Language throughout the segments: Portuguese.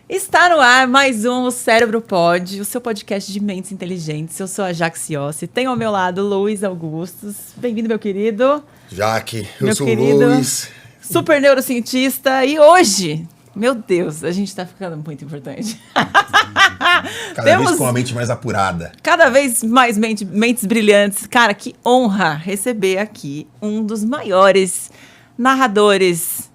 Está no ar mais um O Cérebro Pod, o seu podcast de mentes inteligentes. Eu sou a Jaque Ciossi, tenho ao meu lado Luiz Augustos. Bem-vindo, meu querido. Jaque, eu meu sou querido, o Luiz. Super neurocientista. E hoje, meu Deus, a gente tá ficando muito importante. Cada vez com a mente mais apurada. Cada vez mais mentes brilhantes. Cara, que honra receber aqui um dos maiores narradores,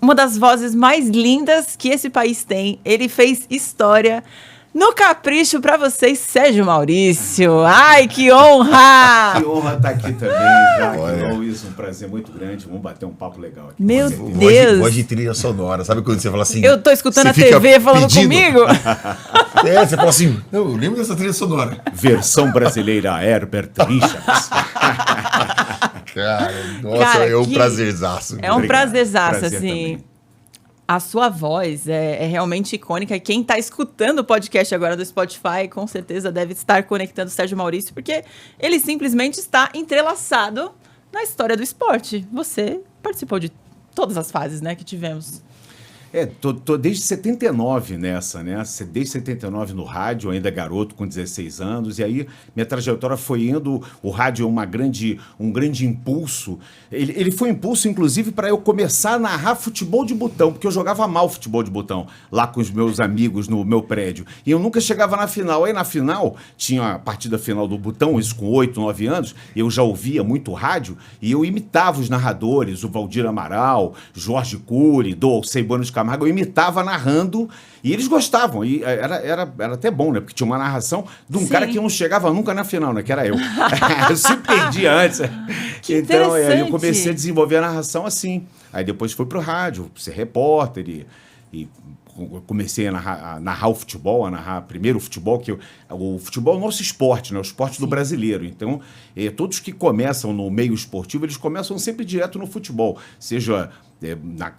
uma das vozes mais lindas que esse país tem. Ele fez história no Capricho pra vocês, Sérgio Maurício. Ai, que honra! Que honra estar aqui também, Jaque. Luiz, um prazer muito grande. Vamos bater um papo legal aqui. Meu Deus! Voz de trilha sonora. Sabe quando você fala assim... Eu tô escutando a TV falando comigo. Você fala assim, eu lembro dessa trilha sonora. Versão brasileira, Herbert Richards. Cara, nossa, é um prazerzaço. É um prazerzaço, Prazer assim. também. A sua voz é realmente icônica. E quem está escutando o podcast agora do Spotify, com certeza deve estar conectando o Sérgio Maurício, porque ele simplesmente está entrelaçado na história do esporte. Você participou de todas as fases, né, que tivemos. Tô desde 79 nessa, né? Desde 79 no rádio, ainda garoto, com 16 anos. E aí, minha trajetória foi indo... O rádio é um grande impulso. Ele foi um impulso, inclusive, para eu começar a narrar futebol de botão, porque eu jogava mal futebol de botão, lá com os meus amigos no meu prédio. E eu nunca chegava na final. Aí, na final, tinha a partida final do botão, isso com 8, 9 anos. Eu já ouvia muito rádio, e eu imitava os narradores, o Valdir Amaral, Jorge Cury, Dolcei Buenos Camargo, eu imitava narrando e eles gostavam. E era até bom, né? Porque tinha uma narração de um cara que não chegava nunca na final, né? Que era eu. Eu sempre perdia antes. Que então, eu comecei a interessante. desenvolver a narração assim. Aí depois fui pro rádio, ser repórter e comecei a narrar o futebol, a narrar primeiro o futebol, o futebol é o nosso esporte, né? O esporte do brasileiro. Então, todos que começam no meio esportivo, eles começam sempre direto no futebol. Seja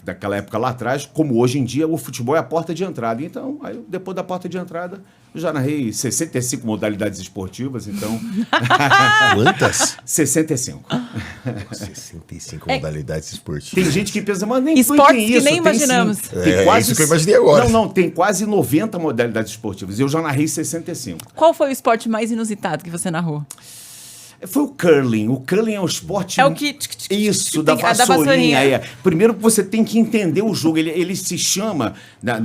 naquela época lá atrás, como hoje em dia, o futebol é a porta de entrada. Então, aí, depois da porta de entrada, eu já narrei 65 modalidades esportivas, então... Quantas? 65. 65 modalidades esportivas. Tem gente que pensa, mas nem Esportes tem isso, que nem tem imaginamos. Sim. Tem quase... isso que eu imaginei agora. Não, tem quase 90 modalidades esportivas. Eu já narrei 65. Qual foi o esporte mais inusitado que você narrou? Foi o curling. O curling é um esporte... É o que... Isso, da vassourinha. Primeiro você tem que entender o jogo. Ele se chama,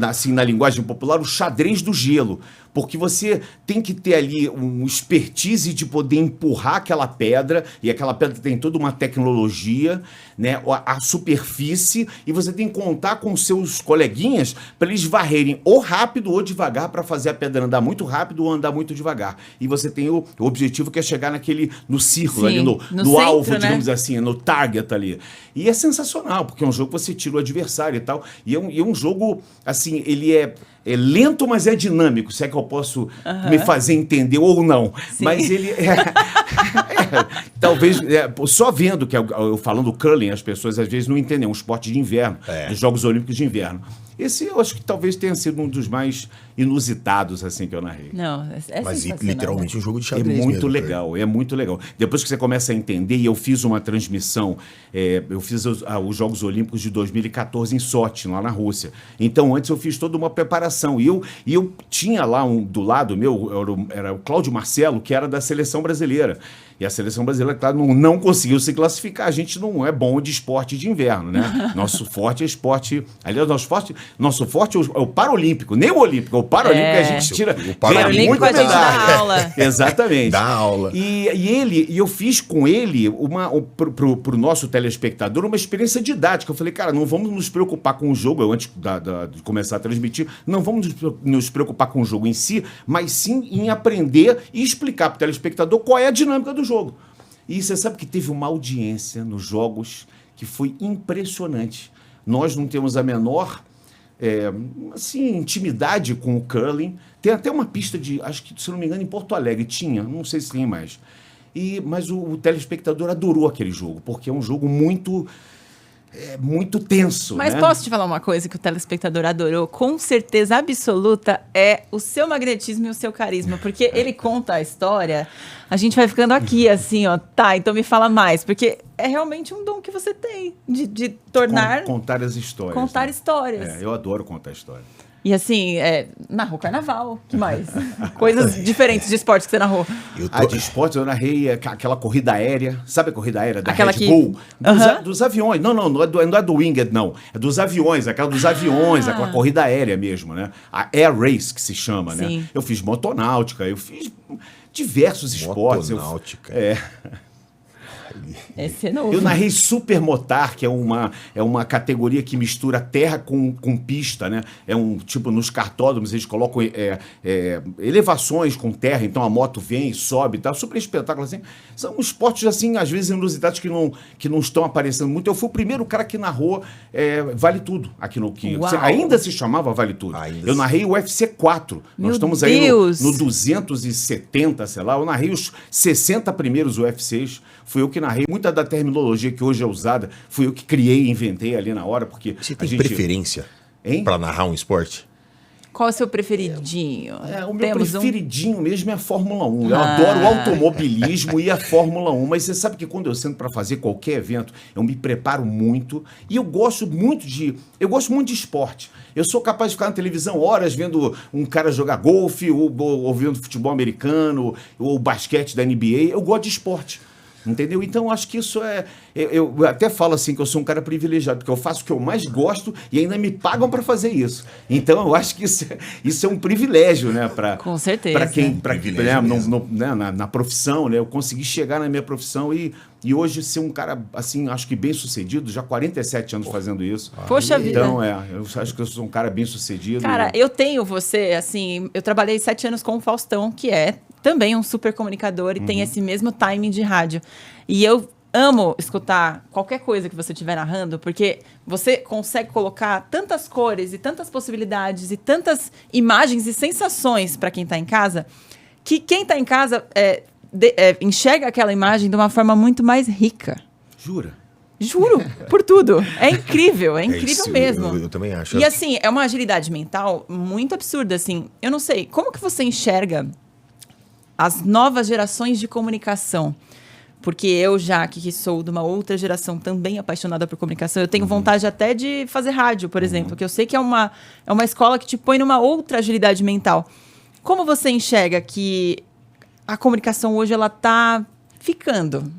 assim, na linguagem popular, o xadrez do gelo. Porque você tem que ter ali um expertise de poder empurrar aquela pedra, e aquela pedra tem toda uma tecnologia, né? A superfície, e você tem que contar com seus coleguinhas para eles varrerem ou rápido ou devagar para fazer a pedra andar muito rápido ou andar muito devagar. E você tem o objetivo que é chegar no círculo, Sim, ali no centro, alvo, né? digamos assim, no target ali. E é sensacional, porque é um jogo que você tira o adversário e tal. E é um jogo, assim, ele é lento, mas é dinâmico, se é que eu posso me fazer entender ou não. Sim. Mas ele talvez, só vendo que eu falando curling, as pessoas às vezes não entendem, é um esporte de inverno, dos Jogos Olímpicos de Inverno. Esse eu acho que talvez tenha sido um dos mais inusitados, assim, que eu narrei. Não, é Mas sensacional. literalmente um jogo de É xadrez muito mesmo, legal, é muito legal. Depois que você começa a entender, e eu fiz uma transmissão, eu fiz os Jogos Olímpicos de 2014 em Sochi, lá na Rússia. Então, antes eu fiz toda uma preparação. E eu tinha lá do lado meu, era o Cláudio Marcelo, que era da seleção brasileira. E a seleção brasileira, claro, não conseguiu se classificar. A gente não é bom de esporte de inverno, né? Nosso forte é esporte... Aliás, nosso forte é o Paralímpico, nem o Olímpico. O Paralímpico a gente tira... O Paralímpico a gente dá aula. Exatamente. Dá aula. E eu fiz com ele, pro nosso telespectador, uma experiência didática. Eu falei, cara, não vamos nos preocupar com o jogo, antes de começar a transmitir, não vamos nos preocupar com o jogo em si, mas sim em aprender e explicar pro telespectador qual é a dinâmica do jogo. E você sabe que teve uma audiência nos jogos que foi impressionante. Nós não temos a menor intimidade com o curling. Tem até uma pista acho que, se não me engano, em Porto Alegre tinha, não sei se tem mais. Mas o telespectador adorou aquele jogo, porque é um jogo muito tenso. Mas né? posso te falar uma coisa que o telespectador adorou? Com certeza absoluta é o seu magnetismo e o seu carisma. Porque ele conta a história, a gente vai ficando aqui assim, ó. Tá, então me fala mais. Porque é realmente um dom que você tem de tornar... Contar as histórias. Contar né? histórias. Eu adoro contar história. E assim, narrou carnaval, que mais? Coisas diferentes de esportes que você narrou. De esportes eu narrei aquela corrida aérea, sabe a corrida aérea da Aquela Red Bull? Aham. Dos aviões, não é do Winged, não, é dos aviões, aquela dos aviões, aquela corrida aérea mesmo, né? A Air Race que se chama, né? Sim. Eu fiz motonáutica, eu fiz diversos esportes. Motonáutica. Esse é novo. Eu narrei Supermotar, que é uma categoria que mistura terra com pista, né? É um tipo, nos kartódromos eles colocam elevações com terra, então a moto vem, sobe, tá super espetáculo assim. São esportes assim, às vezes inusitados que não estão aparecendo muito. Eu fui o primeiro cara que narrou Vale Tudo aqui no que Uau. ainda se chamava Vale Tudo. Eu narrei o UFC 4. Meu Nós estamos Deus. aí no 270, sei lá. Eu narrei os 60 primeiros UFCs. Fui eu que narrei. Muita da terminologia que hoje é usada, fui eu que criei e inventei ali na hora, porque Você tem preferência para narrar um esporte? Qual é o seu preferidinho? O meu Temos preferidinho mesmo é a Fórmula 1. Eu adoro o automobilismo e a Fórmula 1, mas você sabe que quando eu sento para fazer qualquer evento, eu me preparo muito e eu gosto muito de esporte. Eu sou capaz de ficar na televisão horas vendo um cara jogar golfe, ou vendo futebol americano, ou basquete da NBA. Eu gosto de esporte. Entendeu? Então, acho que isso eu até falo assim que eu sou um cara privilegiado, porque eu faço o que eu mais gosto e ainda me pagam para fazer isso. Então, eu acho que isso é um privilégio, né? Com certeza. Para quem, Privilégio na profissão, né? Eu consegui chegar na minha profissão e hoje ser um cara, assim, acho que bem sucedido, já 47 anos fazendo isso. Poxa vida. Então, eu acho que eu sou um cara bem sucedido. Cara, eu tenho você, assim, eu trabalhei 7 anos com o Faustão, que é também um super comunicador e tem esse mesmo timing de rádio. E eu amo escutar qualquer coisa que você estiver narrando, porque você consegue colocar tantas cores e tantas possibilidades e tantas imagens e sensações para quem está em casa, que quem está em casa enxerga aquela imagem de uma forma muito mais rica. Jura? Juro, por tudo. É incrível isso, mesmo. Eu também acho. E assim, é uma agilidade mental muito absurda, assim. Eu não sei, como que você enxerga as novas gerações de comunicação? Porque eu já, que sou de uma outra geração também apaixonada por comunicação, eu tenho vontade até de fazer rádio, por exemplo, que eu sei que é uma escola que te põe numa outra agilidade mental. Como você enxerga que a comunicação hoje ela tá ficando?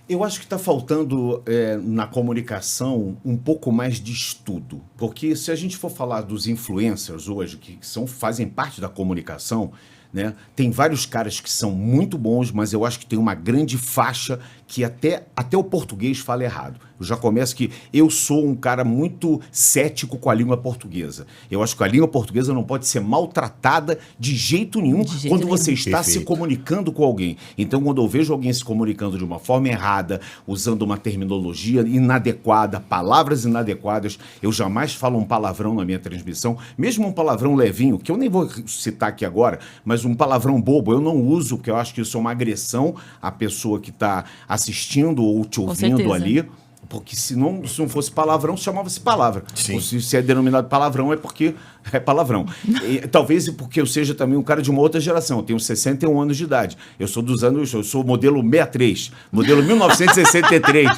Eu acho que está faltando na comunicação um pouco mais de estudo. Porque se a gente for falar dos influencers hoje, que fazem parte da comunicação, né, tem vários caras que são muito bons, mas eu acho que tem uma grande faixa que até o português fala errado. Eu já começo que eu sou um cara muito cético com a língua portuguesa. Eu acho que a língua portuguesa não pode ser maltratada de jeito nenhum quando você está se comunicando com alguém. Então, quando eu vejo alguém se comunicando de uma forma errada, usando uma terminologia inadequada, palavras inadequadas, eu jamais falo um palavrão na minha transmissão, mesmo um palavrão levinho, que eu nem vou citar aqui agora, mas um palavrão bobo eu não uso, porque eu acho que isso é uma agressão à pessoa que está assistindo ou te ouvindo ali. Porque se não fosse palavrão, chamava-se palavra. Sim. Ou se é denominado palavrão, é porque é palavrão. E, talvez porque eu seja também um cara de uma outra geração. Eu tenho 61 anos de idade. Eu sou eu sou modelo 63, modelo 1963,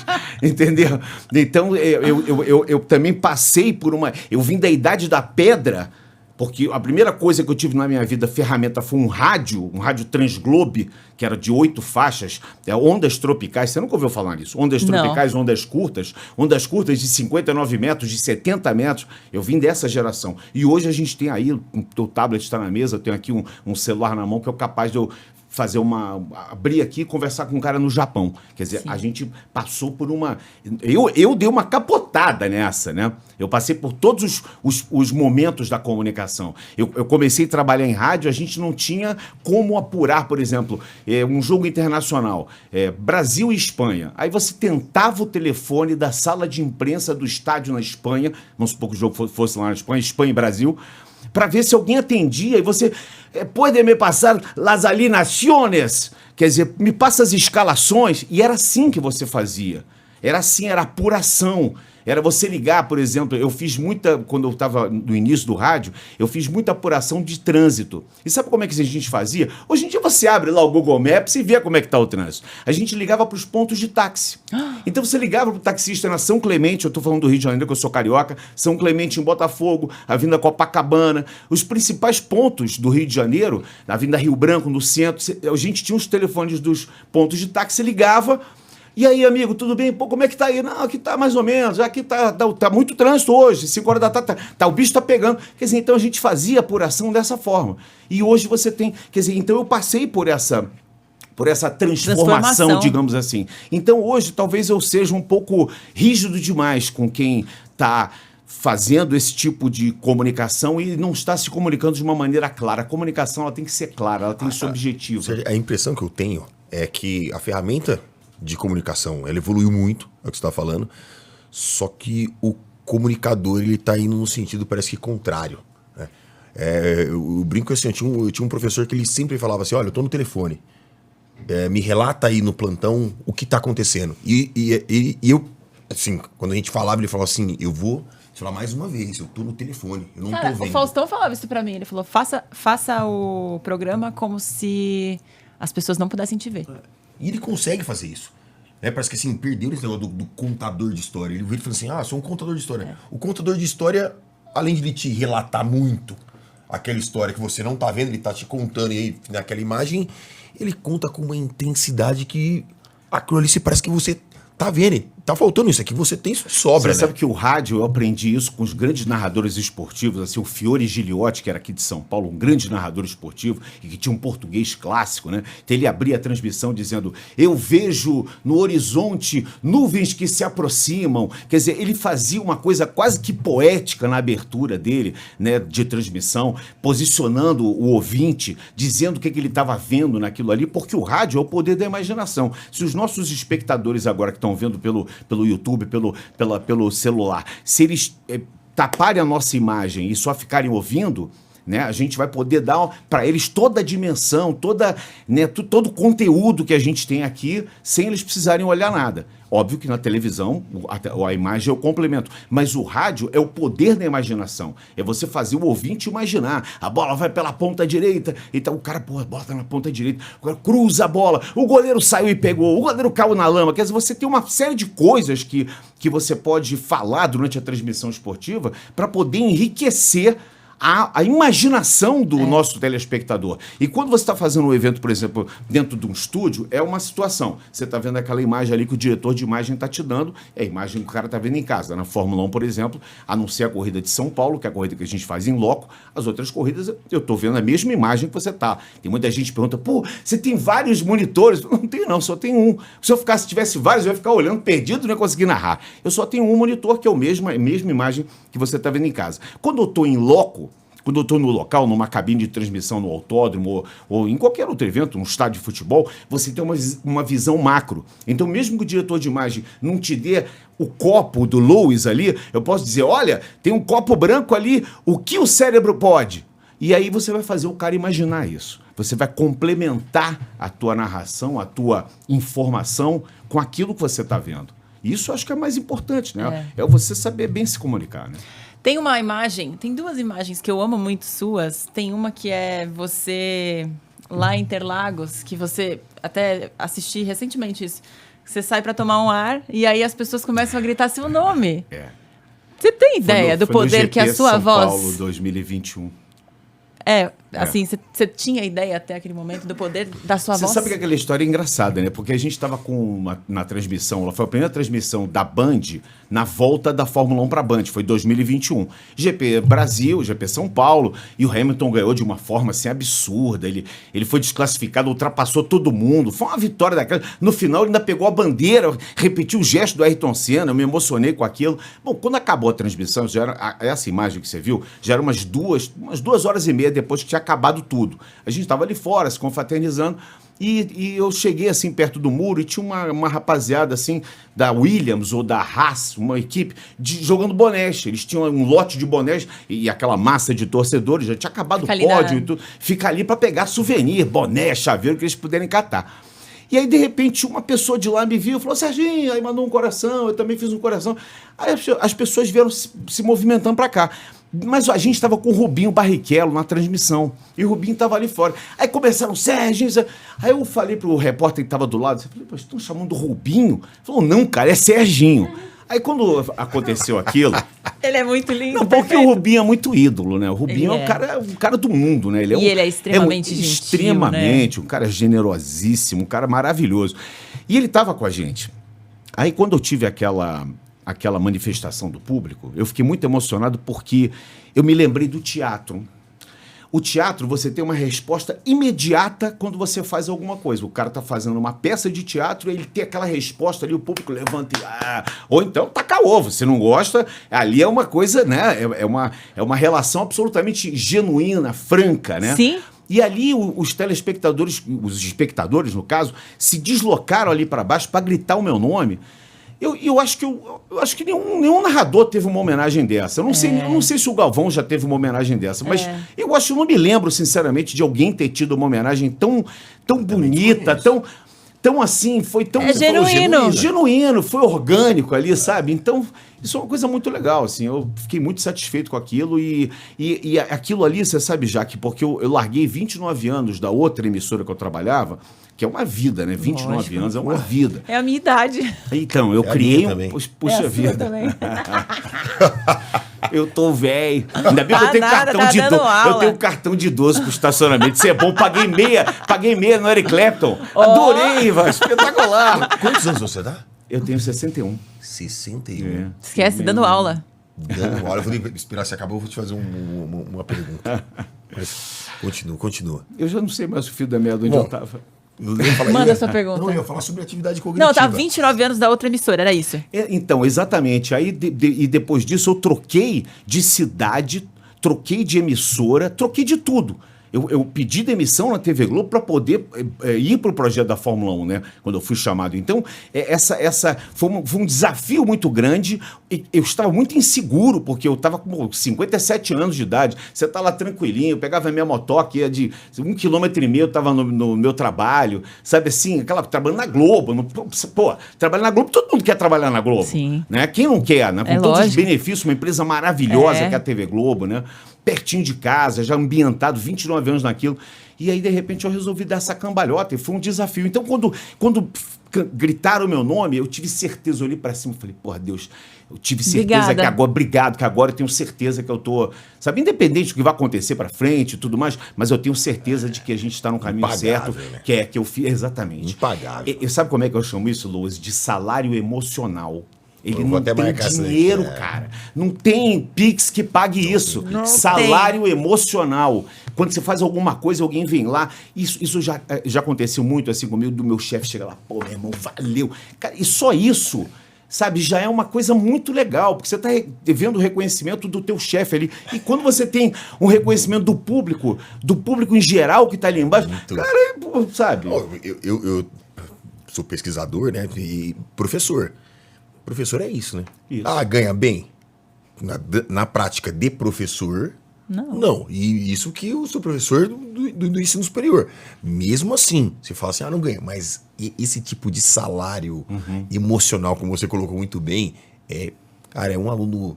entendeu? Então, eu também passei por eu vim da idade da pedra, porque a primeira coisa que eu tive na minha vida, ferramenta, foi um rádio Transglobe, que era de 8 faixas, ondas tropicais. Você nunca ouviu falar nisso? Ondas tropicais, ondas curtas de 59 metros, de 70 metros. Eu vim dessa geração. E hoje a gente tem aí, o tablet está na mesa, eu tenho aqui um celular na mão que é capaz de eu fazer abrir aqui e conversar com um cara no Japão. Quer dizer, a gente passou por eu dei uma capotada nessa, né? Eu passei por todos os momentos da comunicação. Eu comecei a trabalhar em rádio, a gente não tinha como apurar, por exemplo, um jogo internacional, Brasil e Espanha. Aí você tentava o telefone da sala de imprensa do estádio na Espanha, vamos supor que o jogo fosse lá na Espanha e Brasil, para ver se alguém atendia, e você pode me passar las alineaciones, quer dizer, me passa as escalações, e era assim que você fazia, era assim, era apuração, Era você ligar, por exemplo, eu fiz muita, quando eu estava no início do rádio, eu fiz muita apuração de trânsito. E sabe como é que a gente fazia? Hoje em dia você abre lá o Google Maps e vê como é que está o trânsito. A gente ligava para os pontos de táxi. Então você ligava para o taxista na São Clemente, eu estou falando do Rio de Janeiro, que eu sou carioca, São Clemente em Botafogo, Avenida Copacabana, os principais pontos do Rio de Janeiro, na Avenida Rio Branco, no centro, a gente tinha os telefones dos pontos de táxi, ligava. E aí, amigo, tudo bem? Pô, como é que tá aí? Não, aqui tá mais ou menos, aqui tá muito trânsito hoje, 5 horas da tarde, o bicho tá pegando. Quer dizer, então a gente fazia apuração dessa forma. E hoje você tem, quer dizer, então eu passei por essa transformação, digamos assim. Então hoje talvez eu seja um pouco rígido demais com quem tá fazendo esse tipo de comunicação e não está se comunicando de uma maneira clara. A comunicação ela tem que ser clara, ela tem que ser objetiva. A impressão que eu tenho é que a ferramenta de comunicação, ela evoluiu muito, é o que você está falando, só que o comunicador, ele está indo no sentido, parece que contrário, né? Eu brinco assim, eu tinha um professor que ele sempre falava assim, olha, eu estou no telefone, me relata aí no plantão o que está acontecendo. E eu, assim, quando a gente falava, ele falava assim, eu vou falar mais uma vez, eu estou no telefone, eu não estou vendo. O Faustão falava isso para mim, ele falou, faça o programa como se as pessoas não pudessem te ver. E ele consegue fazer isso. Parece que assim, perdeu esse negócio do contador de história. Ele veio e falou assim, sou um contador de história. O contador de história, além de ele te relatar muito aquela história que você não tá vendo, ele tá te contando e aí naquela imagem, ele conta com uma intensidade que aquilo ali se parece que você tá vendo. Tá faltando isso aqui, você tem isso sobra, Você sabe que o rádio, eu aprendi isso com os grandes narradores esportivos, assim, o Fiore Giliotti, que era aqui de São Paulo, um grande narrador esportivo, e que tinha um português clássico, né? Então ele abria a transmissão dizendo, eu vejo no horizonte nuvens que se aproximam. Quer dizer, ele fazia uma coisa quase que poética na abertura dele, né, de transmissão, posicionando o ouvinte, dizendo o que ele estava vendo naquilo ali, porque o rádio é o poder da imaginação. Se os nossos espectadores agora que estão vendo pelo YouTube, pelo celular, se eles taparem a nossa imagem e só ficarem ouvindo, né, a gente vai poder dar para eles toda a dimensão, todo o conteúdo que a gente tem aqui, sem eles precisarem olhar nada. Óbvio que na televisão a imagem é o complemento, mas o rádio é o poder da imaginação. É você fazer o ouvinte imaginar. A bola vai pela ponta direita, então o cara bota na ponta direita, cruza a bola, o goleiro saiu e pegou, o goleiro caiu na lama. Quer dizer, você tem uma série de coisas que você pode falar durante a transmissão esportiva para poder enriquecer a imaginação do nosso telespectador. E quando você está fazendo um evento, por exemplo, dentro de um estúdio, é uma situação. Você está vendo aquela imagem ali que o diretor de imagem está te dando, é a imagem que o cara está vendo em casa. Na Fórmula 1, por exemplo, a não ser a corrida de São Paulo, que é a corrida que a gente faz em loco, as outras corridas eu estou vendo a mesma imagem que você está. Tem muita gente que pergunta, você tem vários monitores? Não tenho não, só tenho um. Se tivesse vários, eu ia ficar olhando perdido, não ia conseguir narrar. Eu só tenho um monitor, que é a mesma imagem que você está vendo em casa. Quando eu estou em loco, quando eu estou no local, numa cabine de transmissão no autódromo ou em qualquer outro evento, num estádio de futebol, você tem uma visão macro. Então, mesmo que o diretor de imagem não te dê o copo do Lewis ali, eu posso dizer, olha, tem um copo branco ali, o que o cérebro pode? E aí você vai fazer o cara imaginar isso. Você vai complementar a tua narração, a tua informação com aquilo que você está vendo. Isso eu acho que é mais importante, né? É você saber bem se comunicar, né? Tem uma imagem, tem duas imagens que eu amo muito suas. Tem uma que é você lá em Interlagos, que você até assisti recentemente isso. Você sai para tomar um ar e aí as pessoas começam a gritar seu nome. Você tem ideia do poder que a sua São voz... Paulo 2021. Assim, você tinha ideia até aquele momento do poder da sua voz? Você sabe que aquela história é engraçada, né? Porque a gente estava na transmissão, ela foi a primeira transmissão da Band na volta da Fórmula 1 para a Band, foi 2021. GP Brasil, GP São Paulo, e o Hamilton ganhou de uma forma assim absurda. Ele foi desclassificado, ultrapassou todo mundo. Foi uma vitória daquela. No final ele ainda pegou a bandeira, repetiu o gesto do Ayrton Senna, eu me emocionei com aquilo. Bom, quando acabou a transmissão, essa imagem que você viu, já era umas 2h30 depois que tinha acabado tudo. A gente estava ali fora, se confraternizando, e eu cheguei assim perto do muro e tinha uma rapaziada assim da Williams ou da Haas, uma equipe jogando bonés. Eles tinham um lote de bonés e aquela massa de torcedores, já tinha acabado o pódio e tudo. Fica ali para pegar souvenir, boné, chaveiro que eles puderem catar. E aí, de repente, uma pessoa de lá me viu e falou, Serginho, aí mandou um coração, eu também fiz um coração. Aí as pessoas vieram se movimentando para cá. Mas a gente estava com o Rubinho Barrichello na transmissão. E o Rubinho estava ali fora. Aí começaram, Serginho. Aí eu falei pro repórter que estava do lado, eu falei, pô, estão chamando do Rubinho? Ele falou, não, cara, é Serginho. Aí quando aconteceu aquilo... Ele é muito lindo. Não, porque o Rubinho é muito ídolo, né? O Rubinho é um cara do mundo, né? Ele é extremamente gentil, extremamente, né? um cara generosíssimo, um cara maravilhoso. E ele estava com a gente. Aí quando eu tive aquela manifestação do público, eu fiquei muito emocionado porque eu me lembrei do teatro. O teatro, você tem uma resposta imediata quando você faz alguma coisa. O cara tá fazendo uma peça de teatro, ele tem aquela resposta ali, o público levanta e... Ou então taca ovo, você não gosta, ali é uma coisa, né? É uma relação absolutamente genuína, franca, né? Sim. E ali os telespectadores, os espectadores, no caso, se deslocaram ali para baixo para gritar o meu nome. Eu acho que nenhum narrador teve uma homenagem dessa. Eu não sei se o Galvão já teve uma homenagem dessa, mas eu não me lembro, sinceramente, de alguém ter tido uma homenagem tão bonita, tão assim, foi tão... genuíno, foi orgânico ali, sabe? Então, isso é uma coisa muito legal, assim, eu fiquei muito satisfeito com aquilo e aquilo ali, você sabe, Jaque, porque eu larguei 29 anos da outra emissora que eu trabalhava, que é uma vida, né? 29 Lógico. Anos é uma vida. É a minha idade. Então, eu criei Puxa vida. Também. Eu tô velho. Ainda bem que eu tenho cartão de idoso. Eu tenho cartão de idoso pro estacionamento. Isso é bom. Paguei meia no Eric Clapton. Adorei, Ivan. Espetacular. Quantos anos você dá? Eu tenho 61. 61. Esquece, dando aula. Dando aula. Eu vou esperar se acabou, eu vou te fazer uma pergunta. Mas continua. Eu já não sei mais o fio da meada onde eu tava. Manda sua pergunta. Não, eu ia falar sobre atividade cognitiva. Não, tá 29 anos da outra emissora, era isso. Então, exatamente. Aí, e depois disso, eu troquei de cidade, troquei de emissora, troquei de tudo. Eu pedi demissão na TV Globo para poder ir para o projeto da Fórmula 1, né? Quando eu fui chamado. Então, essa foi um desafio muito grande. Eu estava muito inseguro, porque eu estava com 57 anos de idade. Você está lá tranquilinho, eu pegava a minha motoca, ia de 1,5 km, eu estava no meu trabalho, sabe assim? Trabalhando na Globo. Trabalhar na Globo, todo mundo quer trabalhar na Globo. Sim. Né? Quem não quer, né? Com todos os benefícios, uma empresa maravilhosa que é a TV Globo, né? Pertinho de casa, já ambientado, 29 anos naquilo. E aí, de repente, eu resolvi dar essa cambalhota e foi um desafio. Então, quando gritaram o meu nome, eu tive certeza, eu olhei pra cima e falei, porra, Deus, eu tive certeza que agora eu tenho certeza que eu tô, sabe, independente do que vai acontecer pra frente e tudo mais, mas eu tenho certeza de que a gente tá no caminho certo, né? Que eu fiz, exatamente. Impagável. Sabe como é que eu chamo isso, Lois? De salário emocional. Ele não tem dinheiro, cara. Não tem Pix que pague isso. Salário emocional. Quando você faz alguma coisa, alguém vem lá. Isso já aconteceu muito assim comigo, do meu chefe chegar lá, pô, meu irmão, valeu. Cara, e só isso, sabe, já é uma coisa muito legal, porque você está vendo o reconhecimento do teu chefe ali. E quando você tem um reconhecimento do público em geral que está ali embaixo, cara, sabe? Eu sou pesquisador, né, e professor. Professor é isso, né? Isso. Ganha bem? Na prática de professor, não. E isso que eu sou professor do ensino superior. Mesmo assim, você fala assim, não ganha. Mas esse tipo de salário emocional, como você colocou muito bem, é um aluno,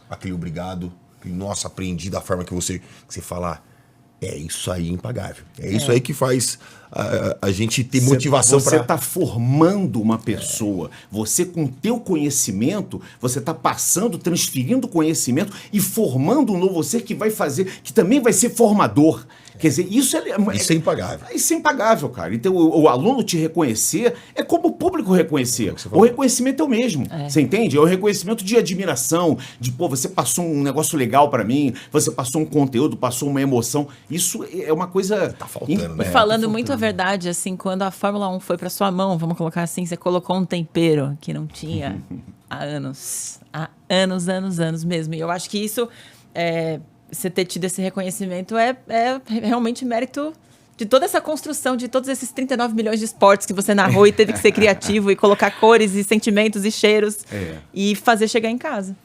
aquele obrigado, nossa, aprendi da forma que você fala... É isso aí impagável. É isso aí que faz a gente ter motivação para... Você está formando uma pessoa. Você, com o teu conhecimento, você está passando, transferindo conhecimento e formando um novo ser que também vai ser formador. Quer dizer, isso é impagável. Isso é impagável, cara. Então, o aluno te reconhecer é como o público reconhecer. O reconhecimento é o mesmo. Você entende? É o reconhecimento de admiração, de, você passou um negócio legal para mim, você passou um conteúdo, passou uma emoção. Isso é uma coisa... Tá faltando, né? E falando muito a verdade, assim, quando a Fórmula 1 foi para sua mão, vamos colocar assim, você colocou um tempero que não tinha há anos. Há anos mesmo. E eu acho que isso... você ter tido esse reconhecimento é realmente mérito de toda essa construção, de todos esses 39 milhões de esportes que você narrou e teve que ser criativo e colocar cores e sentimentos e cheiros e fazer chegar em casa.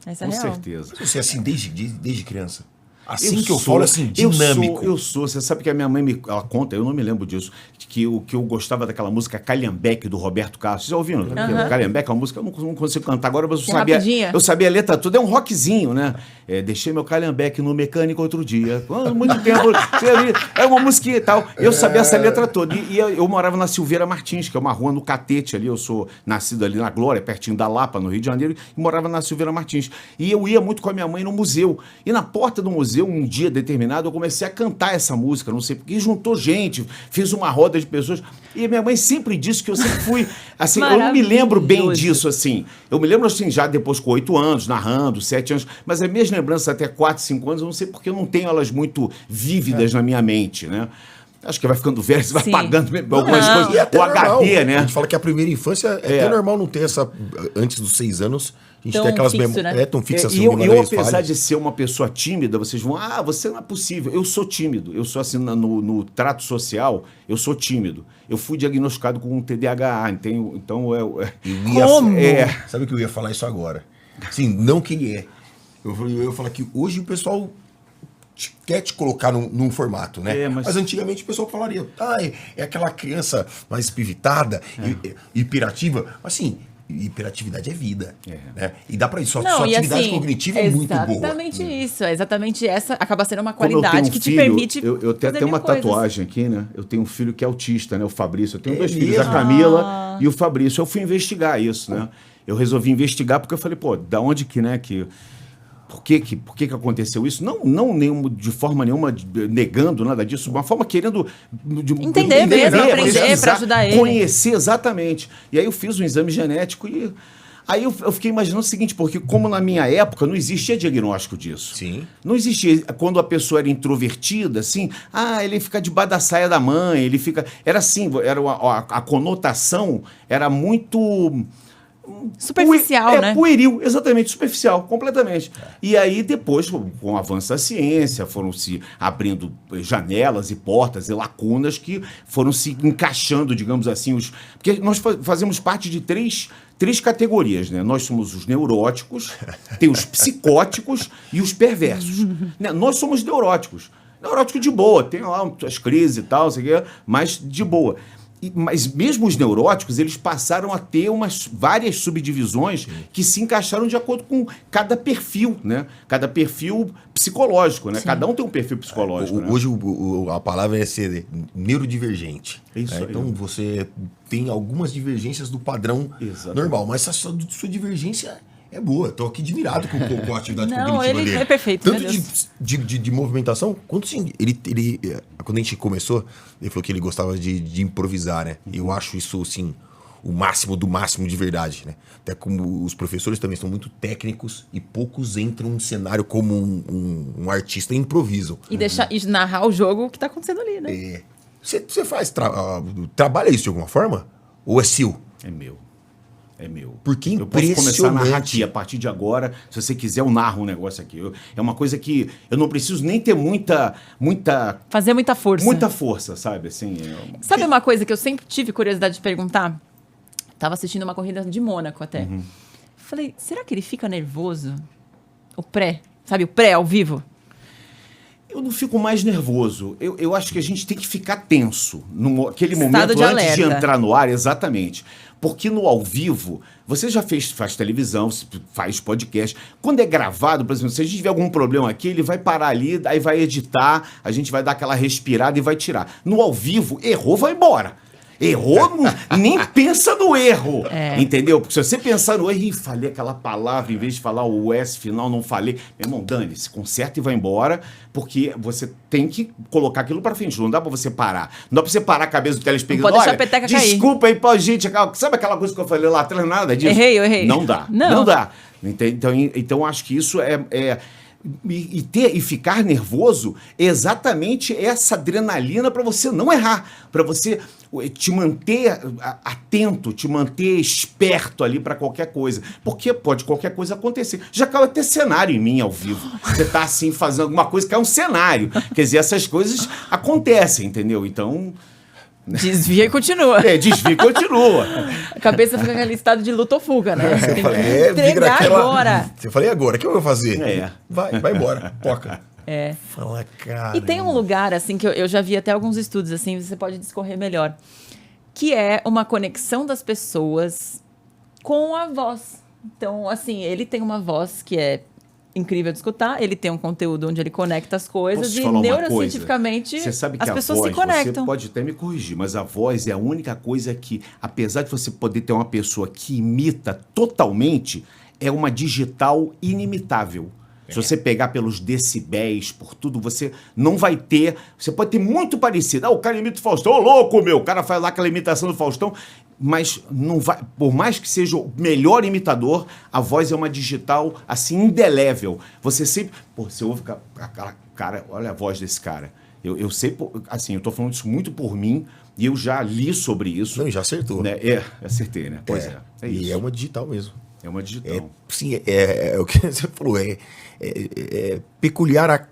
Essa é a real. Com certeza. Você é assim desde criança? Assim que eu falo, assim, dinâmico. Eu sou. Você sabe que a minha mãe, ela conta, eu não me lembro disso, que eu gostava daquela música Calhambeque, do Roberto Carlos. Vocês já ouviram? Calhambeque é uma música, eu não consigo cantar agora, mas eu sabia a letra toda. É um rockzinho, né? Deixei meu Calhambeque no mecânico outro dia. Muito tempo. É uma musiquinha e tal. Eu sabia essa letra toda. E eu morava na Silveira Martins, que é uma rua no Catete ali. Eu sou nascido ali na Glória, pertinho da Lapa, no Rio de Janeiro, e morava na Silveira Martins. E eu ia muito com a minha mãe no museu. E na porta do museu, um dia determinado, eu comecei a cantar essa música, não sei porque, juntou gente, fiz uma roda de pessoas, e minha mãe sempre disse que eu sempre fui, assim, eu não me lembro bem disso, assim, eu me lembro, assim, já depois com 8 anos, narrando, 7 anos, mas as minhas lembranças até 4, 5 anos, eu não sei porque eu não tenho elas muito vívidas na minha mente, né? Acho que vai ficando velho, você vai apagando algumas coisas. E até o normal, HD, né? A gente fala que a primeira infância é até normal não ter essa... Antes dos 6 anos, a gente tão tem aquelas fixo, memórias... né? Tão fixas E eu apesar de ser uma pessoa tímida, vocês vão... você não é possível. Eu sou tímido. Eu sou assim, no trato social, eu sou tímido. Eu fui diagnosticado com um TDAH, então... Como? Sabe que eu ia falar isso agora? Sim, não que ele é. Eu ia falar que hoje o pessoal... quer te colocar num formato, né? Mas antigamente o pessoal falaria, é aquela criança mais espivitada, hiperativa. Mas assim, hiperatividade é vida. Né? E dá pra isso. Sua atividade cognitiva é muito boa. Exatamente isso. Exatamente essa acaba sendo uma qualidade que te permite. Eu tenho até uma tatuagem aqui, né? Eu tenho um filho que é autista, né? O Fabrício. Eu tenho 2 filhos, a Camila e o Fabrício. Eu fui investigar isso, né? Eu resolvi investigar porque eu falei, da onde que, né? Por que aconteceu isso? Não de forma nenhuma negando nada disso, de uma forma querendo... Entender mesmo, aprender para ajudar ele. Conhecer, exatamente. E aí eu fiz um exame genético e... Aí eu fiquei imaginando o seguinte, porque como na minha época não existia diagnóstico disso. Sim. Não existia. Quando a pessoa era introvertida, assim, ele fica debaixo da saia da mãe, ele fica... Era assim, a conotação era muito... Superficial, né? Pueril, exatamente, superficial, completamente. E aí depois, com o avanço da ciência, foram se abrindo janelas e portas e lacunas que foram se encaixando, digamos assim, porque nós fazemos parte de três categorias, né? Nós somos os neuróticos, tem os psicóticos e os perversos. Né? Nós somos neuróticos. Neurótico de boa, tem lá as crises e tal, mas de boa. Mas mesmo os neuróticos, eles passaram a ter várias subdivisões que se encaixaram de acordo com cada perfil, né? Cada perfil psicológico, né? Sim. Cada um tem um perfil psicológico. Né? Hoje a palavra é ser neurodivergente. Isso aí. Então você tem algumas divergências do padrão normal, mas a sua divergência é boa. Estou aqui admirado com a atividade cognitiva dele. É perfeito. Tanto de movimentação, quanto sim. Quando a gente começou, ele falou que ele gostava de improvisar, né? Eu acho isso, assim, o máximo do máximo de verdade, né? Até como os professores também são muito técnicos e poucos entram num cenário como um artista e improvisam. E narrar o jogo que está acontecendo ali, né? Você trabalha isso de alguma forma? Ou é seu? É meu. Porque eu posso começar a narrar aqui. A partir de agora, se você quiser, eu narro um negócio aqui. É uma coisa que eu não preciso nem ter muita... Fazer muita força. Muita força, sabe? Assim, Sabe uma coisa que eu sempre tive curiosidade de perguntar? Tava assistindo uma corrida de Mônaco até. Falei, será que ele fica nervoso? O pré, sabe? O pré ao vivo? Eu não fico mais nervoso. Eu acho que a gente tem que ficar tenso. Naquele momento, antes de entrar no ar, exatamente. Porque no ao vivo, você já faz televisão, faz podcast. Quando é gravado, por exemplo, se a gente tiver algum problema aqui, ele vai parar ali, aí vai editar, a gente vai dar aquela respirada e vai tirar. No ao vivo, errou, vai embora. Errou, nem pensa no erro, entendeu? Porque se você pensar no erro, falei aquela palavra, em vez de falar o S final, não falei. Meu irmão, dane-se, conserta e vai embora, porque você tem que colocar aquilo pra frente, não dá pra você parar. Não dá pra você parar a cabeça do telespectador. Não pode deixar a peteca cair. Desculpa aí, gente, sabe aquela coisa que eu falei lá atrás, nada disso? Eu errei. Não dá, não dá. Então acho que isso e ficar nervoso é exatamente essa adrenalina para você não errar, para você te manter atento, te manter esperto ali para qualquer coisa, porque pode qualquer coisa acontecer. Já caiu até cenário em mim ao vivo. Você tá assim fazendo alguma coisa que é um cenário. Quer dizer, essas coisas acontecem, entendeu? Então... Desvia e continua. Desvia e continua. A cabeça fica naquele estado de luta ou fuga, né? Você tem que entregar agora. Você falei agora, o que eu vou fazer? Vai embora, toca. Fala, cara. E tem um lugar, assim, que eu já vi até alguns estudos, assim, você pode discorrer melhor, que é uma conexão das pessoas com a voz. Então, assim, ele tem uma voz que é incrível de escutar, ele tem um conteúdo onde ele conecta as coisas Posso te e falar uma neurocientificamente coisa? Você sabe que as a pessoas voz, se conectam. você pode até me corrigir, mas a voz é a única coisa que, apesar de você poder ter uma pessoa que imita totalmente, é uma digital inimitável. Se você pegar pelos decibéis, por tudo, você não vai ter... Você pode ter muito parecido. O cara imita o Faustão, ô louco, meu! O cara faz lá aquela imitação do Faustão, mas não vai... Por mais que seja o melhor imitador, a voz é uma digital, assim, indelével. Você sempre... Pô, você ouve aquela cara... Olha a voz desse cara. Eu sei... Assim, eu tô falando isso muito por mim, e eu já li sobre isso. Não, já acertou. Né? Acertei, né? Pois é. É isso. E é uma digital mesmo. É uma digital. Sim, é o que você falou, é peculiar a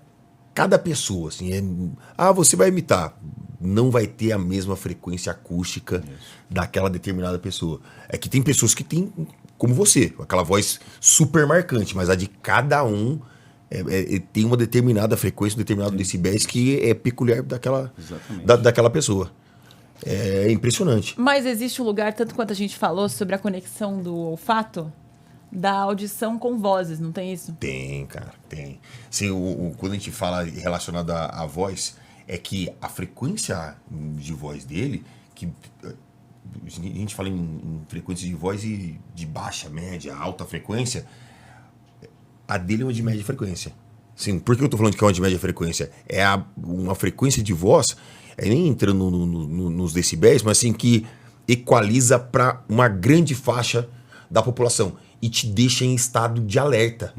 cada pessoa, assim, você vai imitar, não vai ter a mesma frequência acústica daquela determinada pessoa. É que tem pessoas que têm, como você, aquela voz super marcante, mas a de cada um tem uma determinada frequência, um determinado decibéis que é peculiar daquela pessoa. É impressionante. Mas existe um lugar, tanto quanto a gente falou sobre a conexão do olfato, da audição com vozes, não tem isso? Tem, cara, tem. Assim, quando a gente fala relacionado à voz, é que a frequência de voz dele, que a gente fala em frequência de voz e de baixa, média, alta frequência, a dele é uma de média frequência. Sim, por que eu tô falando que é uma de média frequência? É uma frequência de voz, nem entrando nos decibéis, mas assim, que equaliza para uma grande faixa da população e te deixa em estado de alerta.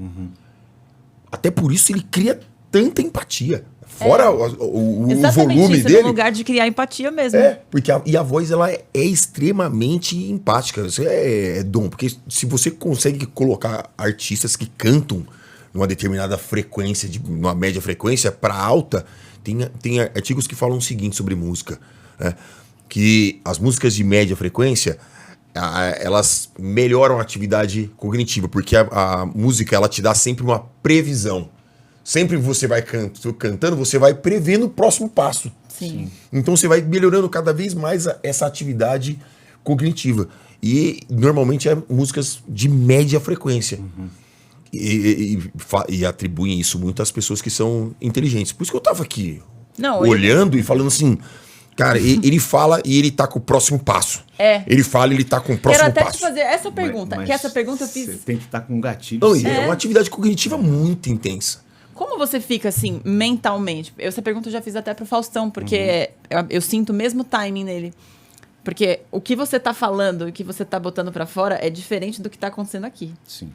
Até por isso ele cria tanta empatia. Fora o volume isso, dele. No lugar de criar empatia mesmo. Porque a voz ela é extremamente empática. Isso é dom. Porque se você consegue colocar artistas que cantam numa determinada frequência, numa média frequência para alta, tem artigos que falam o seguinte sobre música, né? Que as músicas de média frequência elas melhoram a atividade cognitiva, porque a música ela te dá sempre uma previsão. Sempre você vai cantando, você vai prevendo o próximo passo. Sim. Então você vai melhorando cada vez mais essa atividade cognitiva. E normalmente é músicas de média frequência. E atribuem isso muito às pessoas que são inteligentes. Por isso que eu tava aqui olhando e falando assim... Cara, ele fala e ele tá com o próximo passo. Ele fala e ele tá com o próximo passo. Quero até te fazer essa pergunta, que essa pergunta eu fiz... Você tem que estar com um gatilho. Não, é uma atividade cognitiva muito intensa. Como você fica, assim, mentalmente? Essa pergunta eu já fiz até pro Faustão, porque eu sinto o mesmo timing nele. Porque o que você tá falando e o que você tá botando pra fora é diferente do que tá acontecendo aqui. Sim.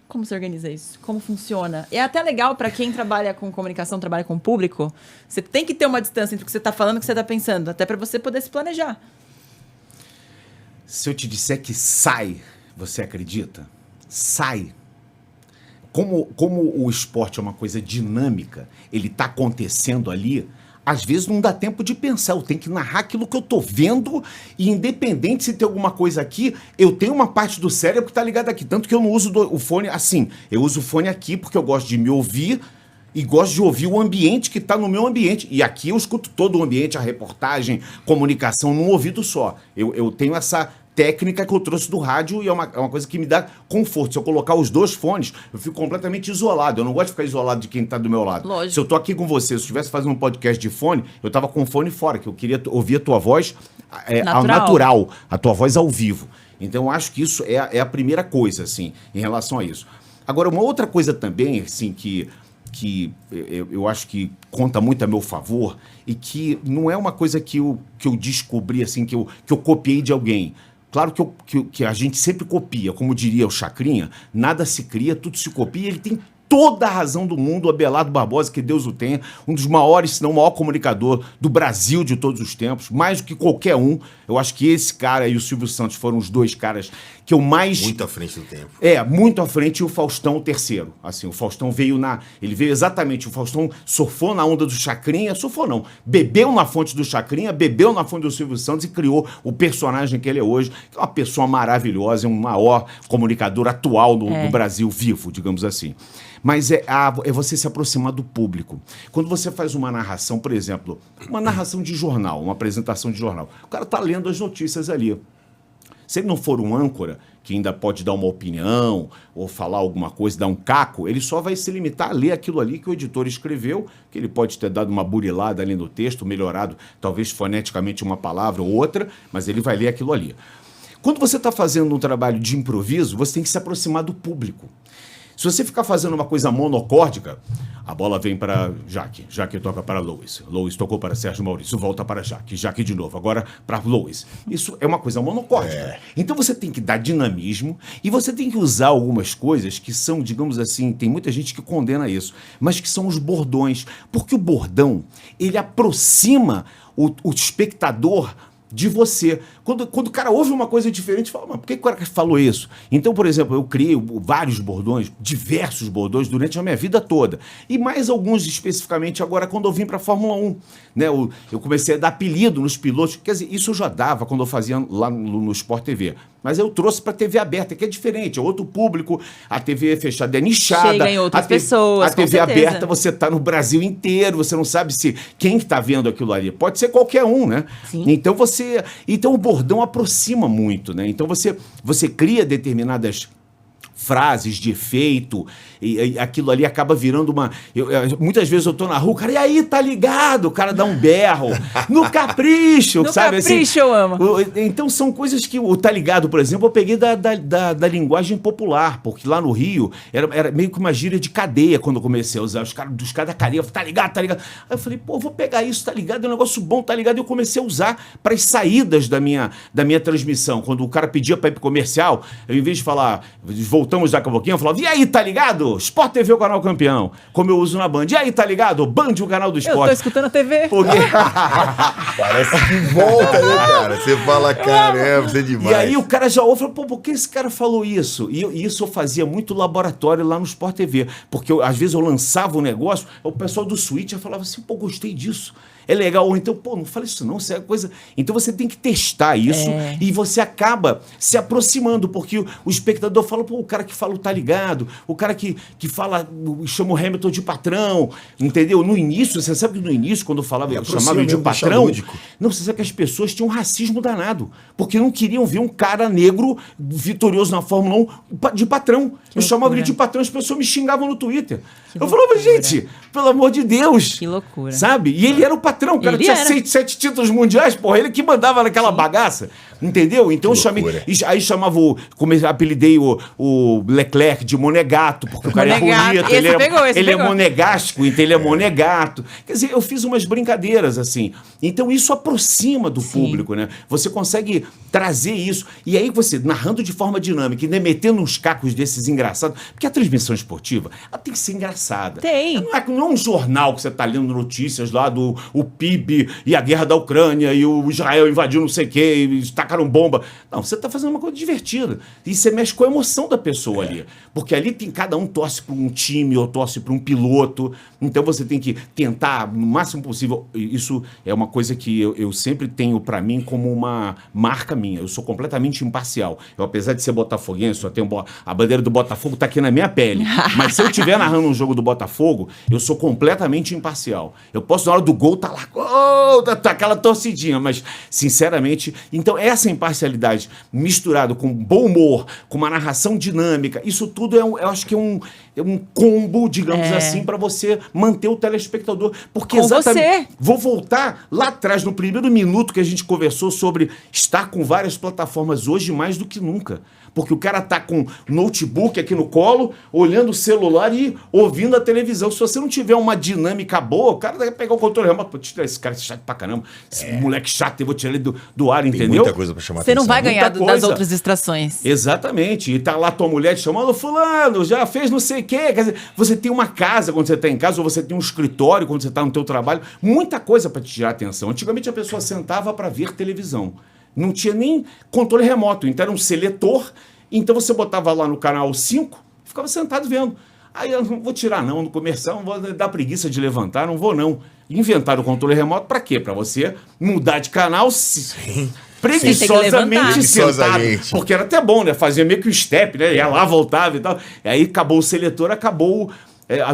Como você organiza isso? Como funciona? É até legal para quem trabalha com comunicação, trabalha com público. Você tem que ter uma distância entre o que você está falando e o que você está pensando, até para você poder se planejar. Se eu te disser que sai, você acredita? Sai. Como o esporte é uma coisa dinâmica, ele está acontecendo ali, às vezes não dá tempo de pensar, eu tenho que narrar aquilo que eu tô vendo e independente se tem alguma coisa aqui, eu tenho uma parte do cérebro que tá ligada aqui, tanto que eu não uso o fone assim, eu uso o fone aqui porque eu gosto de me ouvir e gosto de ouvir o ambiente que tá no meu ambiente, e aqui eu escuto todo o ambiente, a reportagem, comunicação, num ouvido só, eu tenho essa técnica que eu trouxe do rádio e é uma coisa que me dá conforto. Se eu colocar os dois fones, eu fico completamente isolado. Eu não gosto de ficar isolado de quem está do meu lado. Lógico. Se eu tô aqui com você, se eu estivesse fazendo um podcast de fone, eu tava com o fone fora, que eu queria ouvir a tua voz ao natural, a tua voz ao vivo. Então eu acho que isso é a primeira coisa, assim, em relação a isso. Agora, uma outra coisa também, assim, que eu acho que conta muito a meu favor e que não é uma coisa que eu descobri, assim, que eu copiei de alguém. Claro que a gente sempre copia, como diria o Chacrinha, nada se cria, tudo se copia, ele tem toda a razão do mundo, o Abelardo Barbosa, que Deus o tenha, um dos maiores, se não o maior comunicador do Brasil de todos os tempos, mais do que qualquer um. Eu acho que esse cara e o Silvio Santos foram os dois caras que eu mais... Muito à frente do tempo. Muito à frente, e o Faustão o terceiro. Assim, o Faustão ele veio exatamente, o Faustão surfou na onda do Chacrinha, surfou não, bebeu na fonte do Chacrinha, bebeu na fonte do Silvio Santos e criou o personagem que ele é hoje, que é uma pessoa maravilhosa, um maior comunicador atual no Brasil vivo, digamos assim. mas é você se aproximar do público. Quando você faz uma narração, por exemplo, uma narração de jornal, uma apresentação de jornal, o cara está lendo as notícias ali. Se ele não for um âncora, que ainda pode dar uma opinião ou falar alguma coisa, dar um caco, ele só vai se limitar a ler aquilo ali que o editor escreveu, que ele pode ter dado uma burilada ali no texto, melhorado talvez foneticamente uma palavra ou outra, mas ele vai ler aquilo ali. Quando você está fazendo um trabalho de improviso, você tem que se aproximar do público. Se você ficar fazendo uma coisa monocórdica, a bola vem para Jaque, Jaque toca para Lois, Lois tocou para Sérgio Maurício, volta para Jaque, Jaque de novo, agora para Lois. Isso é uma coisa monocórdica. Então você tem que dar dinamismo e você tem que usar algumas coisas que são, digamos assim, tem muita gente que condena isso, mas que são os bordões. Porque o bordão, ele aproxima o espectador de você. Quando o cara ouve uma coisa diferente, fala, mas por que o cara falou isso? Então, por exemplo, eu criei vários bordões, diversos bordões durante a minha vida toda. E mais alguns especificamente agora quando eu vim para a Fórmula 1. Né? Eu comecei a dar apelido nos pilotos. Quer dizer, isso eu já dava quando eu fazia lá no Sport TV. Mas eu trouxe para a TV aberta, que é diferente, é outro público. A TV fechada é nichada. Chega em outras pessoas, a TV aberta, você está no Brasil inteiro, você não sabe se quem está vendo aquilo ali. Pode ser qualquer um, né? Sim. Então o bordão aproxima muito, né? Então você cria determinadas frases de efeito, e aquilo ali acaba virando uma... muitas vezes eu tô na rua, o cara, e aí, tá ligado? O cara dá um berro, no capricho, no sabe? Capricho, assim, eu amo. Então são coisas que o tá ligado, por exemplo, eu peguei da linguagem popular, porque lá no Rio era meio que uma gíria de cadeia quando eu comecei a usar, os caras da cadeia, tá ligado, tá ligado. Aí eu falei, pô, vou pegar isso, tá ligado, é um negócio bom, tá ligado, e eu comecei a usar para as saídas da minha transmissão, quando o cara pedia para ir pro comercial, eu, em vez de falar, voltamos daqui a pouquinho, eu falava, e aí, tá ligado? Sport TV, o canal campeão. Como eu uso na Band. E aí, tá ligado? Band, o canal do esporte. Eu tô escutando a TV. Parece que volta, né, cara? Você fala, caramba, você é demais. E aí o cara já ouve, pô, por que esse cara falou isso? E isso eu fazia muito laboratório lá no Sport TV. Porque às vezes eu lançava um negócio, o pessoal do Switch falava assim, pô, gostei disso. É legal, ou então, pô, não fala isso não, isso é coisa... Então você tem que testar isso e você acaba se aproximando, porque o espectador fala, pô, o cara que fala o tá ligado, o cara que fala, chama o Hamilton de patrão, entendeu? No início, você sabe que no início, quando eu falava, eu chamava ele de patrão, não, você sabe que as pessoas tinham um racismo danado, porque não queriam ver um cara negro vitorioso na Fórmula 1 de patrão. Eu chamava ele de patrão, as pessoas me xingavam no Twitter. Eu falava, gente, pelo amor de Deus. Que loucura. Sabe? E ele era o patrão, o cara tinha 7 títulos mundiais, porra, ele que mandava naquela bagaça. Entendeu? Então eu chamei. Aí chamava apelidei o Leclerc de Monegato, porque o cara é bonito. Ele é monegástico, então ele é monegato. Quer dizer, eu fiz umas brincadeiras assim. Então isso aproxima do público, né? Você consegue trazer isso. E aí você, narrando de forma dinâmica e metendo uns cacos desses engraçados, porque a transmissão esportiva, ela tem que ser engraçada. Tem. Não é um jornal que você tá lendo notícias lá do o PIB e a guerra da Ucrânia e o Israel invadiu não sei o quê, e tacaram bomba. Não, você tá fazendo uma coisa divertida. E você mexe com a emoção da pessoa ali. Porque ali tem cada um torce para um time ou torce para um piloto. Então você tem que tentar, no máximo possível. Isso é uma coisa que eu sempre tenho para mim como uma marca minha. Eu sou completamente imparcial. Eu, apesar de ser botafoguense, a bandeira do Botafogo tá aqui na minha pele. Mas se eu estiver narrando um jogo do Botafogo, eu sou completamente imparcial. Eu posso, na hora do gol, tá lá, tá aquela torcidinha, mas, sinceramente, então essa imparcialidade misturado com bom humor, com uma narração dinâmica, isso tudo eu acho que é um combo, digamos assim, para você manter o telespectador. Porque exatamente, vou voltar lá atrás, no primeiro minuto que a gente conversou sobre estar com várias plataformas hoje mais do que nunca. Porque o cara tá com notebook aqui no colo, olhando o celular e ouvindo a televisão. Se você não tiver uma dinâmica boa, o cara vai pegar o controle remoto. Pô, tira esse cara chato pra caramba. Esse moleque chato, eu vou tirar ele do ar, entendeu? Tem muita coisa pra chamar atenção. Você não vai ganhar das coisa. outras distrações. Exatamente. E tá lá tua mulher te chamando, fulano, já fez não sei o quê. Quer dizer, você tem uma casa quando você tá em casa, ou você tem um escritório quando você tá no teu trabalho. Muita coisa pra te tirar atenção. Antigamente a pessoa sentava pra ver televisão. Não tinha nem controle remoto, então era um seletor, então você botava lá no canal 5, ficava sentado vendo. Aí eu não vou tirar não, no comercial, não vou dar preguiça de levantar, não vou não. Inventaram o controle remoto para quê? Para você mudar de canal preguiçosamente sentado. Porque era até bom, né? Fazia meio que o step, né? Ia lá, voltava e tal. E aí acabou o seletor, acabou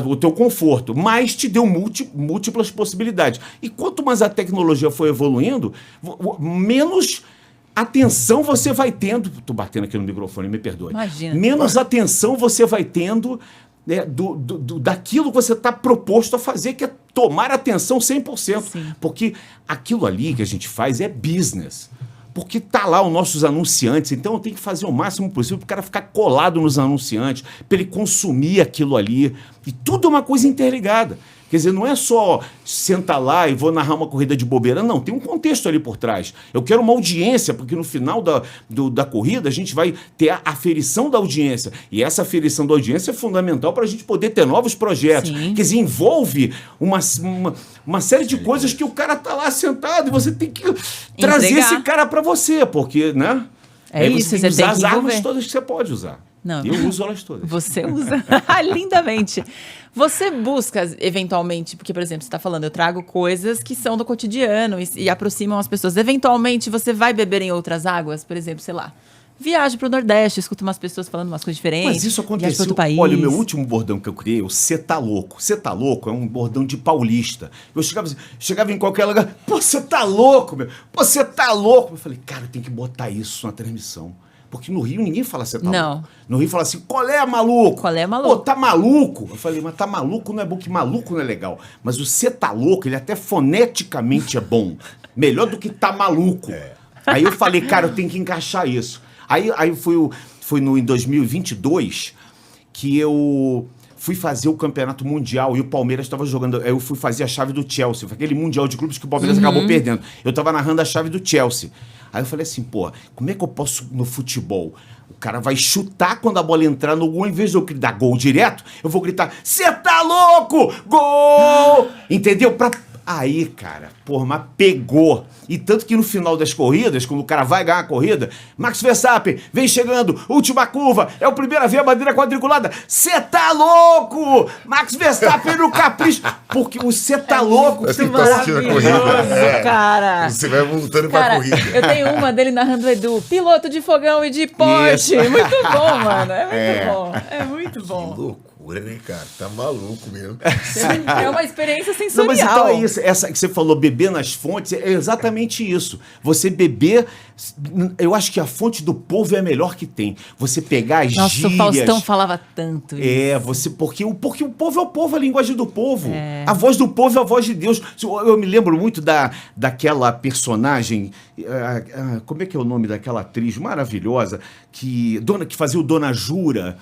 o teu conforto, mas te deu múltiplas possibilidades. E quanto mais a tecnologia foi evoluindo, menos atenção você vai tendo. Estou batendo aqui no microfone, me perdoe. Imagina. Menos atenção você vai tendo, né, daquilo que você está proposto a fazer, que é tomar atenção 100%. Sim. Porque aquilo ali que a gente faz é business. Porque tá lá os nossos anunciantes, então eu tenho que fazer o máximo possível para o cara ficar colado nos anunciantes, para ele consumir aquilo ali. E tudo é uma coisa interligada. Quer dizer, não é só sentar lá e vou narrar uma corrida de bobeira, não. Tem um contexto ali por trás. Eu quero uma audiência, porque no final da corrida a gente vai ter a aferição da audiência. E essa aferição da audiência é fundamental para a gente poder ter novos projetos. Sim. Quer dizer, envolve uma série de coisas que o cara tá lá sentado e você tem que trazer esse cara para você, porque, né? É aí isso, você tem que usar que as armas envolver. todas que você pode usar. Não. Eu uso elas todas. Você usa lindamente. Você busca, eventualmente, porque, por exemplo, você está falando, eu trago coisas que são do cotidiano e aproximam as pessoas. Eventualmente, você vai beber em outras águas, por exemplo, sei lá, viajo para o Nordeste, escuto umas pessoas falando umas coisas diferentes. Mas isso viajo pra aconteceu. outro país. Olha, o meu último bordão que eu criei, o Cê Tá Louco. Cê Tá Louco é um bordão de paulista. Eu chegava em qualquer lugar, pô, você tá louco, meu. Pô, você tá louco. Eu falei, cara, tem que botar isso na transmissão. Porque no Rio ninguém fala você tá louco. No Rio fala assim, qual é, maluco? Qual é, maluco? Pô, tá maluco? Eu falei, mas tá maluco não é bom, que maluco não é legal. Mas o cê tá louco, ele até foneticamente é bom. Melhor do que tá maluco. Aí eu falei, cara, eu tenho que encaixar isso. Aí foi em 2022 que eu fui fazer o campeonato mundial e o Palmeiras estava jogando. Eu fui fazer a chave do Chelsea, aquele mundial de clubes que o Palmeiras acabou perdendo. Eu estava narrando a chave do Chelsea. Aí eu falei assim, pô, como é que eu posso no futebol? O cara vai chutar quando a bola entrar no gol, em vez de eu dar gol direto, eu vou gritar, cê tá louco? Gol! Entendeu? Aí, cara, porra, mas pegou. E tanto que no final das corridas, quando o cara vai ganhar a corrida, Max Verstappen vem chegando, última curva, é o primeiro a ver a bandeira quadriculada. Cê tá louco? Max Verstappen no capricho. Porque o cê tá louco. Parece que Você tá assistindo a corrida. Cara. Você vai voltando pra Cara, corrida. eu tenho uma dele narrando o Edu, piloto de fogão e de Porsche. Isso. Muito bom, mano. É muito bom. É muito bom. Que loucura, né, cara? Tá maluco mesmo. É uma experiência Não, sensorial. mas então é isso. Essa que você falou, beber nas fontes, é exatamente isso. Você beber... Eu acho que a fonte do povo é a melhor que tem. Você pegar as Nossa, gírias... o Faustão falava tanto isso. Porque o povo é o povo, a linguagem do povo. A voz do povo é a voz de Deus. Eu me lembro muito daquela personagem... como é que é o nome daquela atriz maravilhosa que fazia o Dona Jura?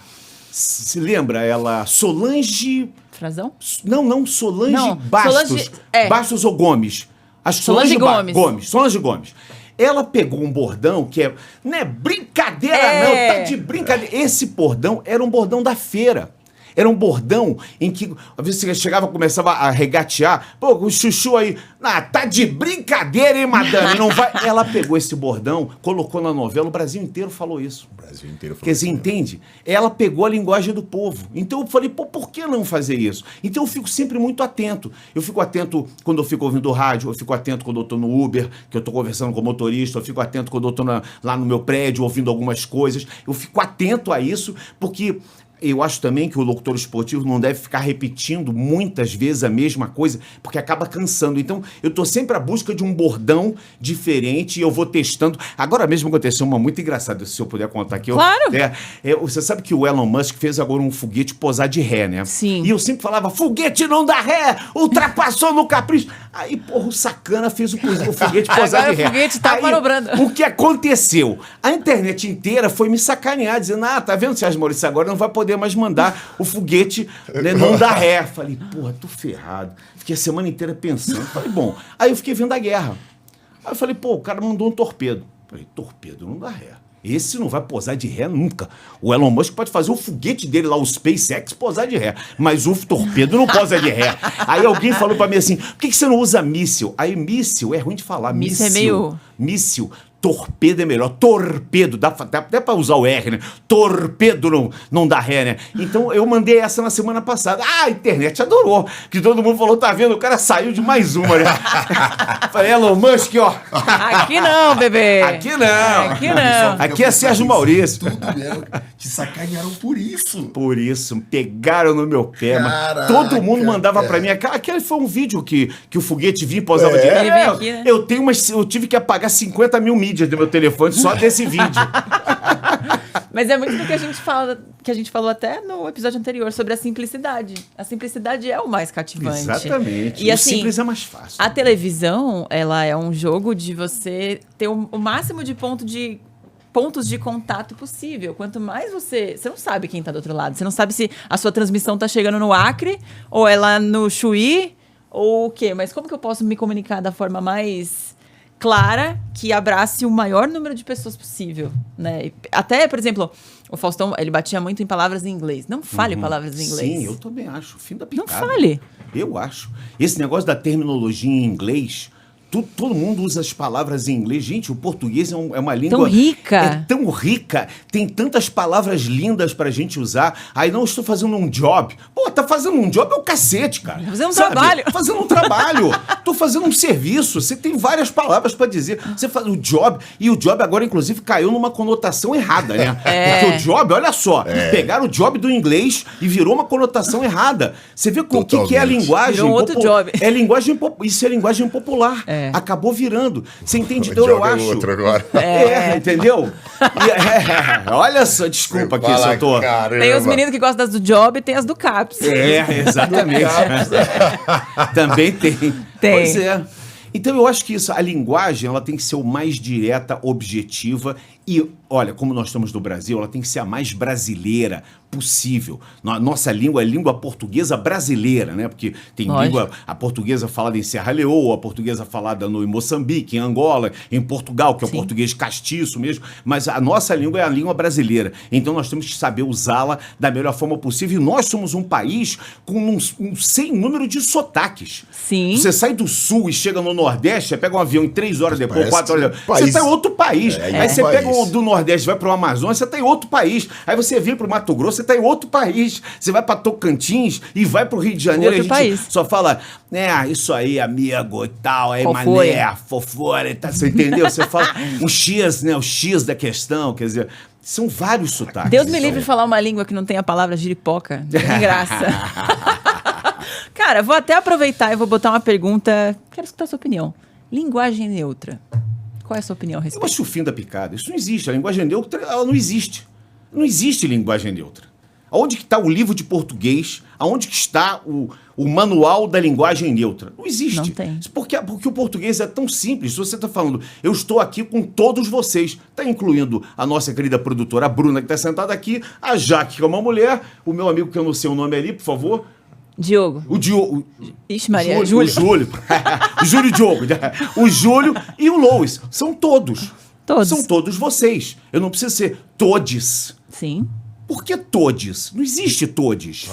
Se lembra? Ela... Solange... Frazão? Não, Solange Não, Bastos. Solange, é. Bastos ou Gomes? Acho que Solange Gomes. Solange Gomes. Ela pegou um bordão que não é brincadeira, não, tá de brincadeira. Esse bordão era um bordão da feira. Era um bordão em que, às vezes, você chegava e começava a regatear. Pô, o chuchu aí, tá de brincadeira, hein, madame? Não vai. Ela pegou esse bordão, colocou na novela, o Brasil inteiro falou isso. O Brasil inteiro falou. Quer dizer, entende? Ela pegou a linguagem do povo. Então eu falei, pô, por que não fazer isso? Então eu fico sempre muito atento. Eu fico atento quando eu fico ouvindo rádio, eu fico atento quando eu tô no Uber, que eu tô conversando com o motorista, eu fico atento quando eu tô lá no meu prédio, ouvindo algumas coisas. Eu fico atento a isso, porque... Eu acho também que o locutor esportivo não deve ficar repetindo muitas vezes a mesma coisa, porque acaba cansando. Então, eu tô sempre à busca de um bordão diferente e eu vou testando. Agora mesmo aconteceu uma muito engraçada, se eu puder contar aqui. Claro! Você sabe que o Elon Musk fez agora um foguete posar de ré, né? Sim. E eu sempre falava, foguete não dá ré, ultrapassou no capricho. Aí, porra, o sacana fez o foguete posar Agora de ré. o foguete tá manobrando. O que aconteceu? A internet inteira foi me sacanear, dizendo, tá vendo, Sérgio Maurício, agora não vai poder mais mandar o foguete, né, não dá ré. Falei, porra, tô ferrado. Fiquei a semana inteira pensando. Falei, bom. Aí eu fiquei vendo a guerra. Aí eu falei, pô, o cara mandou um torpedo. Falei, torpedo não dá ré. Esse não vai posar de ré nunca. O Elon Musk pode fazer o foguete dele lá, o SpaceX, posar de ré. Mas o torpedo não posa de ré. Aí alguém falou pra mim assim, por que você não usa míssil? Aí míssil é ruim de falar. Míssil é meio... Míssil. Torpedo é melhor. Torpedo. Dá até pra usar o R, né? Torpedo não dá ré, né? Então eu mandei essa na semana passada. A internet adorou. Que todo mundo falou, tá vendo? O cara saiu de mais uma, né? Falei, Elon Musk, ó. Aqui não, bebê. Aqui não. Aqui não. Aqui é Sérgio Maurício. Tudo mesmo. Te sacanearam por isso. Por isso, pegaram no meu pé. Caraca, todo mundo mandava pra mim. Aquele foi um vídeo que o foguete vinha e pousava direto. Ele veio aqui, né? Eu tive que apagar 50 mil mídias do meu telefone só desse vídeo. Mas é muito do que a gente falou até no episódio anterior sobre a simplicidade. A simplicidade é o mais cativante. Exatamente. E o assim, simples é mais fácil. a televisão, ela é um jogo de você ter o máximo de pontos de contato possível. Quanto mais você não sabe quem tá do outro lado. Você não sabe se a sua transmissão tá chegando no Acre, ou é lá no Chuí, ou o quê. Mas como que eu posso me comunicar da forma mais clara, que abrace o maior número de pessoas possível, né? E até, por exemplo, o Faustão, ele batia muito em palavras em inglês. Não fale palavras em inglês. Sim, eu também acho. Fim da Não picada. fale. Eu acho. Esse negócio da terminologia em inglês, todo mundo usa as palavras em inglês. Gente, o português é uma língua... Tão rica. É tão rica. Tem tantas palavras lindas pra gente usar. Aí, não, estou fazendo um job. Pô, tá fazendo um job é o cacete, cara. Fazendo um Sabe? trabalho. Fazendo um trabalho. Tô fazendo um serviço. Você tem várias palavras pra dizer. Você faz o job. E o job agora, inclusive, caiu numa conotação errada, né? Porque o job, olha só. Pegaram o job do inglês e virou uma conotação errada. Você vê o que é a linguagem... Virou outro job. É linguagem... Isso é linguagem popular. É. Acabou virando. Você entende? O Então job eu é acho. outro agora. Entendeu? Olha só, desculpa aqui se eu tô. Caramba. Tem os meninos que gostam das do Job e tem as do CAPS. Exatamente. Também tem. Pois é. Então eu acho que isso, a linguagem, ela tem que ser o mais direta, objetiva e, olha, como nós estamos no Brasil, ela tem que ser a mais brasileira possível. Nossa língua é língua portuguesa brasileira, né? Porque tem língua, a portuguesa falada em Serra Leoa, a portuguesa falada em Moçambique, em Angola, em Portugal, que é o português castiço mesmo, mas a nossa língua é a língua brasileira. Então nós temos que saber usá-la da melhor forma possível. E nós somos um país com um sem número de sotaques. Sim. Você sai do sul e chega no Nordeste, você pega um avião em 3 horas depois, Parece 4 horas depois, país. você tá em outro país. Aí você país. pega do Nordeste, vai pro Amazonas, você tá em outro país. Aí você vem pro Mato Grosso, você tá em outro país. Você vai pra Tocantins e vai pro Rio de Janeiro. Outro a gente país. só fala, isso aí, amigo e tal, aí Fofura. mané, fofura e tal. Você entendeu? Você fala o X, né? O X da questão, quer dizer, são vários sotaques. Deus me livre de falar uma língua que não tem a palavra giripoca. Não tem graça. Cara, vou até aproveitar e vou botar uma pergunta. Quero escutar a sua opinião. Linguagem neutra. Qual é a sua opinião a Eu respeito? acho o fim da picada. Isso não existe. A linguagem neutra, ela não existe. Não existe linguagem neutra. Aonde que está o livro de português? Aonde que está o manual da linguagem neutra? Não existe. Não tem. Porque o português é tão simples. Se você está falando, eu estou aqui com todos vocês, está incluindo a nossa querida produtora, a Bruna, que está sentada aqui, a Jaque, que é uma mulher, o meu amigo, que eu não sei o nome ali, por favor. Diogo. O Diogo. Ixi, Maria. O Júlio. O Júlio Diogo. O Júlio e o Lois. São todos. Todos. São todos vocês. Eu não preciso ser todes. Sim. Por que todes? Não existe todes.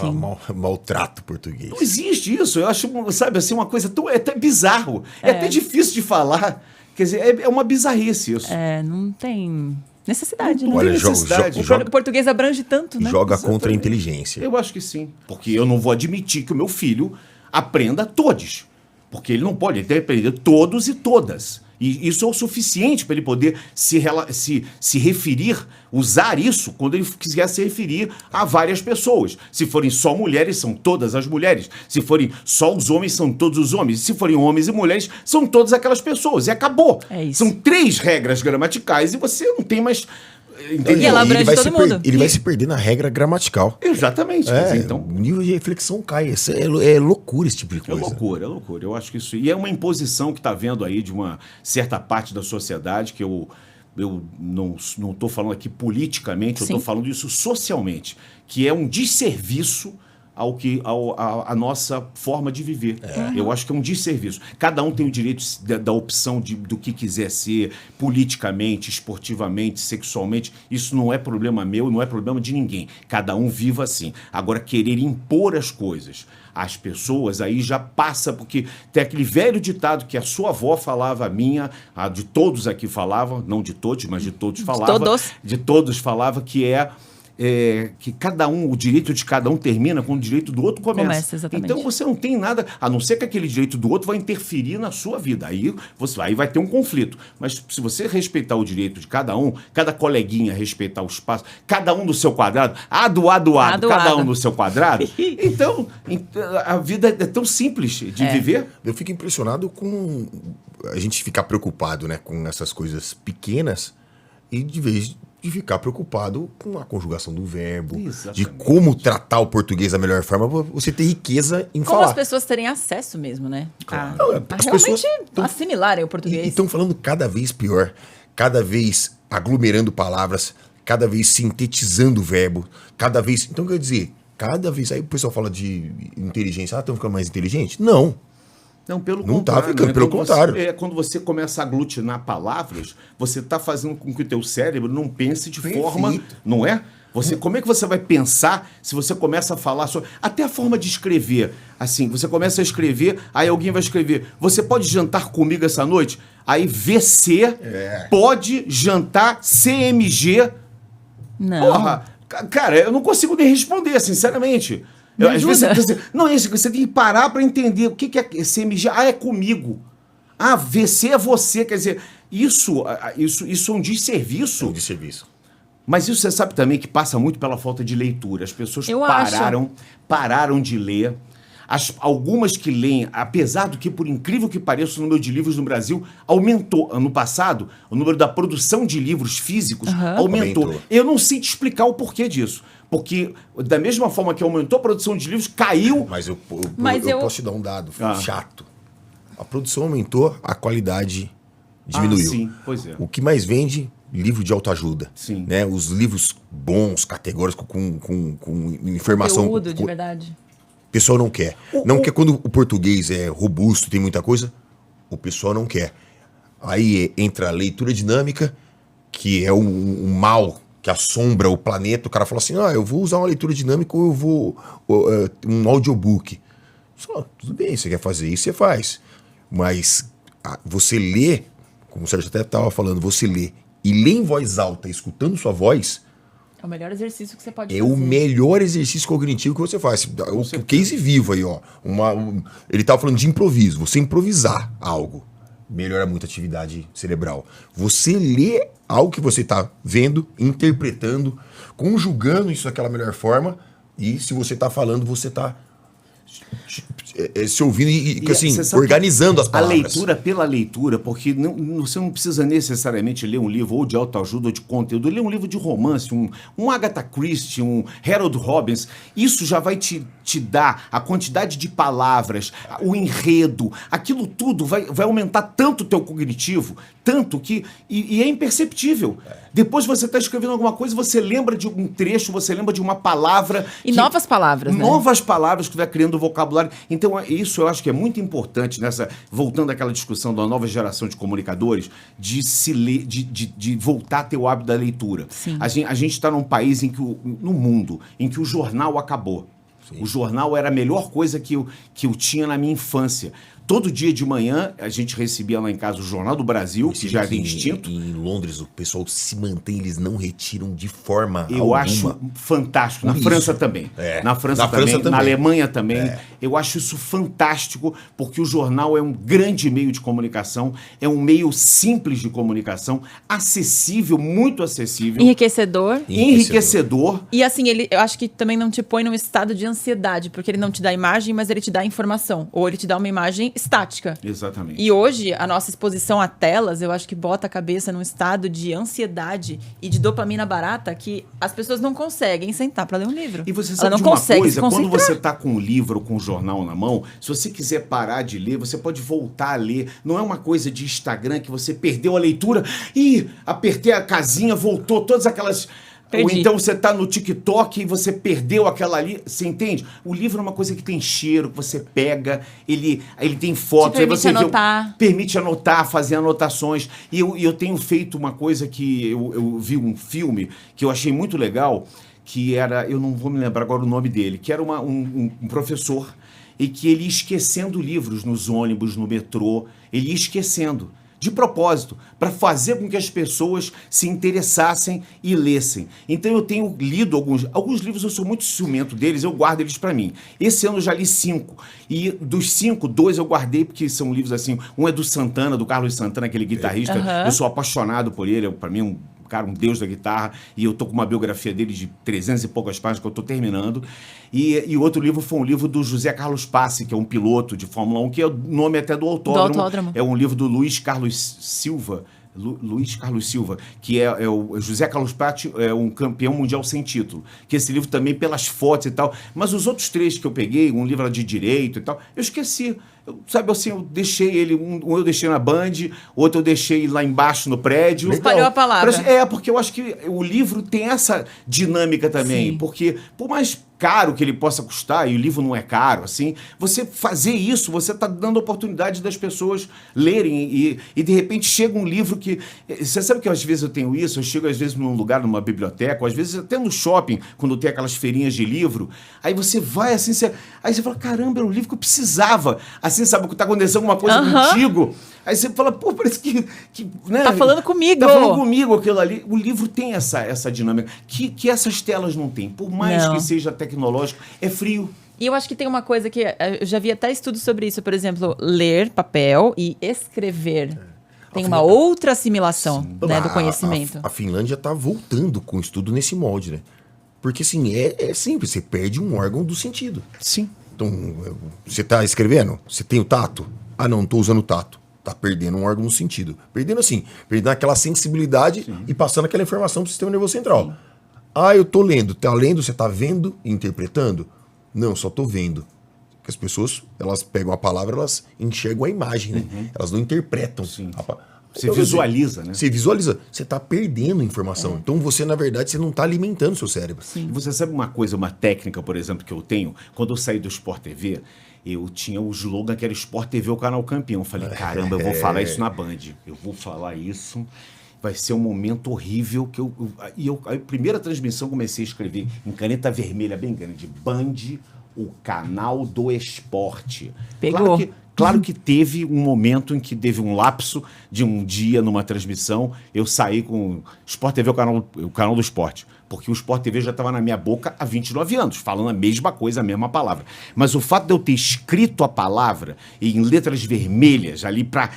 Maltrato português. Não existe isso. Eu acho, sabe, assim, uma coisa tão... É até bizarro. É até difícil de falar. Quer dizer, é uma bizarrice isso. Não tem necessidade, né? Não Olha, tem necessidade. O português abrange tanto, né? Joga contra a inteligência. Eu acho que sim. Porque eu não vou admitir que o meu filho aprenda todes. Porque ele não pode, ele tem que aprender todos e todas. E isso é o suficiente para ele poder se referir, usar isso quando ele quiser se referir a várias pessoas. Se forem só mulheres, são todas as mulheres. Se forem só os homens, são todos os homens. Se forem homens e mulheres, são todas aquelas pessoas. E acabou. É isso. São 3 regras gramaticais e você não tem mais... Entendeu? E ela abrange vai todo mundo. Ele vai se perder na regra gramatical. Exatamente. Quer dizer, então... O nível de reflexão cai. Isso é loucura esse tipo de É coisa. loucura, é loucura. Eu acho que isso... E é uma imposição que está havendo aí de uma certa parte da sociedade, que eu não estou falando aqui politicamente, eu estou falando isso socialmente, que é um desserviço à nossa forma de viver. Eu acho que é um desserviço. Cada um tem o direito da opção do que quiser ser, politicamente, esportivamente, sexualmente. Isso não é problema meu, não é problema de ninguém. Cada um viva assim. Agora, querer impor as coisas às pessoas, aí já passa, porque tem aquele velho ditado que a sua avó falava, a de todos aqui falavam, não de todos, mas de todos falava. De todos falava que que cada um, o direito de cada um termina quando o direito do outro começa. Exatamente. Então você não tem nada, a não ser que aquele direito do outro vai interferir na sua vida. Aí vai ter um conflito. Mas se você respeitar o direito de cada um, cada coleguinha respeitar o espaço, cada um do seu quadrado, cada um do seu quadrado, então a vida é tão simples de viver. Eu fico impressionado com a gente ficar preocupado, né, com essas coisas pequenas e de vez de ficar preocupado com a conjugação do verbo, Exatamente. de como tratar o português da melhor forma, você ter riqueza em como falar. as pessoas terem acesso mesmo, né? Claro. A As realmente pessoas assimilarem o português. E estão falando cada vez pior, cada vez aglomerando palavras, cada vez sintetizando o verbo, cada vez... Então, quer dizer, cada vez... Aí o pessoal fala de inteligência. Estão ficando mais inteligentes? Não. Não, pelo Não contrário. tá ficando, pelo contrário. Quando você começa a aglutinar palavras, você está fazendo com que o teu cérebro não pense de forma... Não é? Como é que você vai pensar se você começa a falar sobre... Até a forma de escrever. Assim, você começa a escrever, aí alguém vai escrever, você pode jantar comigo essa noite? Aí VC, pode jantar CMG. Não. Porra, cara, eu não consigo nem responder, sinceramente. Às vezes você tem que parar para entender o que é CMG. É comigo. VC é você. Quer dizer, isso é um desserviço. É um desserviço. Mas isso você sabe também que passa muito pela falta de leitura. As pessoas pararam de ler. Algumas que leem, apesar do que, por incrível que pareça, o número de livros no Brasil aumentou. Ano passado, o número da produção de livros físicos aumentou. Eu não sei te explicar o porquê disso. Porque, da mesma forma que aumentou a produção de livros, caiu... Mas eu posso te dar um dado chato. A produção aumentou, a qualidade diminuiu. Sim, pois é. O que mais vende? Livro de autoajuda. Sim. Né? Os livros bons, categóricos, com informação... Conteúdo, de verdade. O pessoal não quer. Não quer quando o português é robusto, tem muita coisa, o pessoal não quer. Aí entra a leitura dinâmica, que é um mal que assombra o planeta. O cara fala assim, eu vou usar uma leitura dinâmica ou eu vou um audiobook. Tudo bem, você quer fazer isso, você faz. Mas você lê, como o Sérgio até estava falando, você lê e lê em voz alta, escutando sua voz, é o melhor exercício que você pode fazer. fazer. É o melhor exercício cognitivo que você faz. O case vivo aí, ó. Ele estava falando de improviso. Você improvisar algo melhora muito a atividade cerebral. Você lê algo que você está vendo, interpretando, conjugando isso daquela melhor forma, e se você está falando, você está se ouvindo e assim, organizando as palavras. A leitura pela leitura, porque você não precisa necessariamente ler um livro ou de autoajuda ou de conteúdo, ler um livro de romance, um Agatha Christie, um Harold Robbins, isso já vai te dar a quantidade de palavras, o enredo, aquilo tudo vai aumentar tanto o teu cognitivo, tanto que... E é imperceptível. Depois você está escrevendo alguma coisa, você lembra de um trecho, você lembra de uma palavra... novas palavras, né? Novas palavras que vai criando vocabulário. Então, isso eu acho que é muito importante voltando àquela discussão da nova geração de comunicadores, de se ler, de voltar a ter o hábito da leitura. Sim. A gente está num país no mundo em que o jornal acabou. Sim. O jornal era a melhor coisa que eu tinha na minha infância. Todo dia de manhã, a gente recebia lá em casa o Jornal do Brasil, que já era extinto. Em Londres, o pessoal se mantém, eles não retiram de forma alguma. Eu acho fantástico. Na França também. Na França também. Na Alemanha também. Eu acho isso fantástico, porque o jornal é um grande meio de comunicação, é um meio simples de comunicação, acessível, muito acessível. Enriquecedor. E assim, eu acho que também não te põe num estado de ansiedade, porque ele não te dá imagem, mas ele te dá informação. Ou ele te dá uma imagem estática. Exatamente. E hoje, a nossa exposição a telas, eu acho que bota a cabeça num estado de ansiedade e de dopamina barata que as pessoas não conseguem sentar para ler um livro. E você sabe Ela não de uma consegue coisa, se quando concentrar. você está com o livro, com o jornal na mão, se você quiser parar de ler, você pode voltar a ler. Não é uma coisa de Instagram que você perdeu a leitura e apertei a casinha, voltou, todas aquelas... Perdi. Ou então você está no TikTok e você perdeu aquela ali. Você entende? O livro é uma coisa que tem cheiro, que você pega, ele tem fotos. Te permite anotar. Permite anotar, fazer anotações. E eu tenho feito uma coisa que eu vi um filme que eu achei muito legal, que era, eu não vou me lembrar agora o nome dele, que era um professor. e que ele ia esquecendo livros nos ônibus, no metrô, ele ia esquecendo. De propósito, para fazer com que as pessoas se interessassem e lessem. Então eu tenho lido alguns livros, eu sou muito ciumento deles, eu guardo eles para mim. Esse ano eu já li 5. E dos 5, 2 eu guardei porque são livros assim, um é do Santana, do Carlos Santana, aquele guitarrista. Eu sou apaixonado por ele, para mim um deus da guitarra, e eu tô com uma biografia dele de 300 e poucas páginas que eu tô terminando. E o outro livro foi um livro do José Carlos Passe, que é um piloto de Fórmula 1, que é o nome até do autódromo. É um livro do Luiz Carlos Silva, que é o José Carlos Passe, é um campeão mundial sem título. Que esse livro também, pelas fotos e tal. Mas os outros 3 que eu peguei, um livro de direito e tal, eu esqueci. Sabe assim, eu deixei ele, um eu deixei na Band, outro eu deixei lá embaixo no prédio. Espalhou a palavra. Porque eu acho que o livro tem essa dinâmica também. Sim. Porque, por mais caro que ele possa custar, e o livro não é caro, assim, você fazer isso, você está dando a oportunidade das pessoas lerem e de repente chega um livro que... Você sabe que às vezes eu tenho isso? Eu chego às vezes num lugar, numa biblioteca, ou às vezes até no shopping, quando tem aquelas feirinhas de livro, aí você vai assim, aí você fala, caramba, era um livro que eu precisava. Assim, sabe, que está acontecendo alguma coisa contigo. Aí você fala, pô, parece que né? Tá falando comigo. Tá falando comigo aquilo ali. O livro tem essa dinâmica que essas telas não têm. Por mais que seja tecnológico, é frio. E eu acho que tem uma coisa que eu já vi até estudos sobre isso, por exemplo, ler papel e escrever. Tem uma outra assimilação, né, do conhecimento. A Finlândia está voltando com estudo nesse molde, né? Porque assim, é simples, você perde um órgão do sentido. Sim. Então, você está escrevendo? Você tem o tato? Ah, não estou usando o tato. Tá perdendo um órgão no sentido. Perdendo aquela sensibilidade e passando aquela informação para o sistema nervoso central. Sim. Ah, eu tô lendo. Tá lendo, você tá vendo e interpretando? Não, só tô vendo. Porque as pessoas, elas pegam a palavra, elas enxergam a imagem, né? Elas não interpretam. Sim. Você visualiza, né? Você visualiza. Você está perdendo informação. Então, você, na verdade, você não está alimentando o seu cérebro. Sim. E você sabe uma coisa, uma técnica, por exemplo, que eu tenho? Quando eu saí do Sport TV, eu tinha o slogan que era Sport TV, o canal campeão. Eu falei, caramba, eu vou falar isso na Band. Eu vou falar isso. Vai ser um momento horrível que a primeira transmissão comecei a escrever em caneta vermelha bem grande. Band, o canal do esporte. Pegou. Claro que teve um momento em que teve um lapso de um dia numa transmissão, eu saí com Sport TV, o canal do esporte, porque o Sport TV já estava na minha boca há 29 anos, falando a mesma coisa, a mesma palavra. Mas o fato de eu ter escrito a palavra em letras vermelhas ali para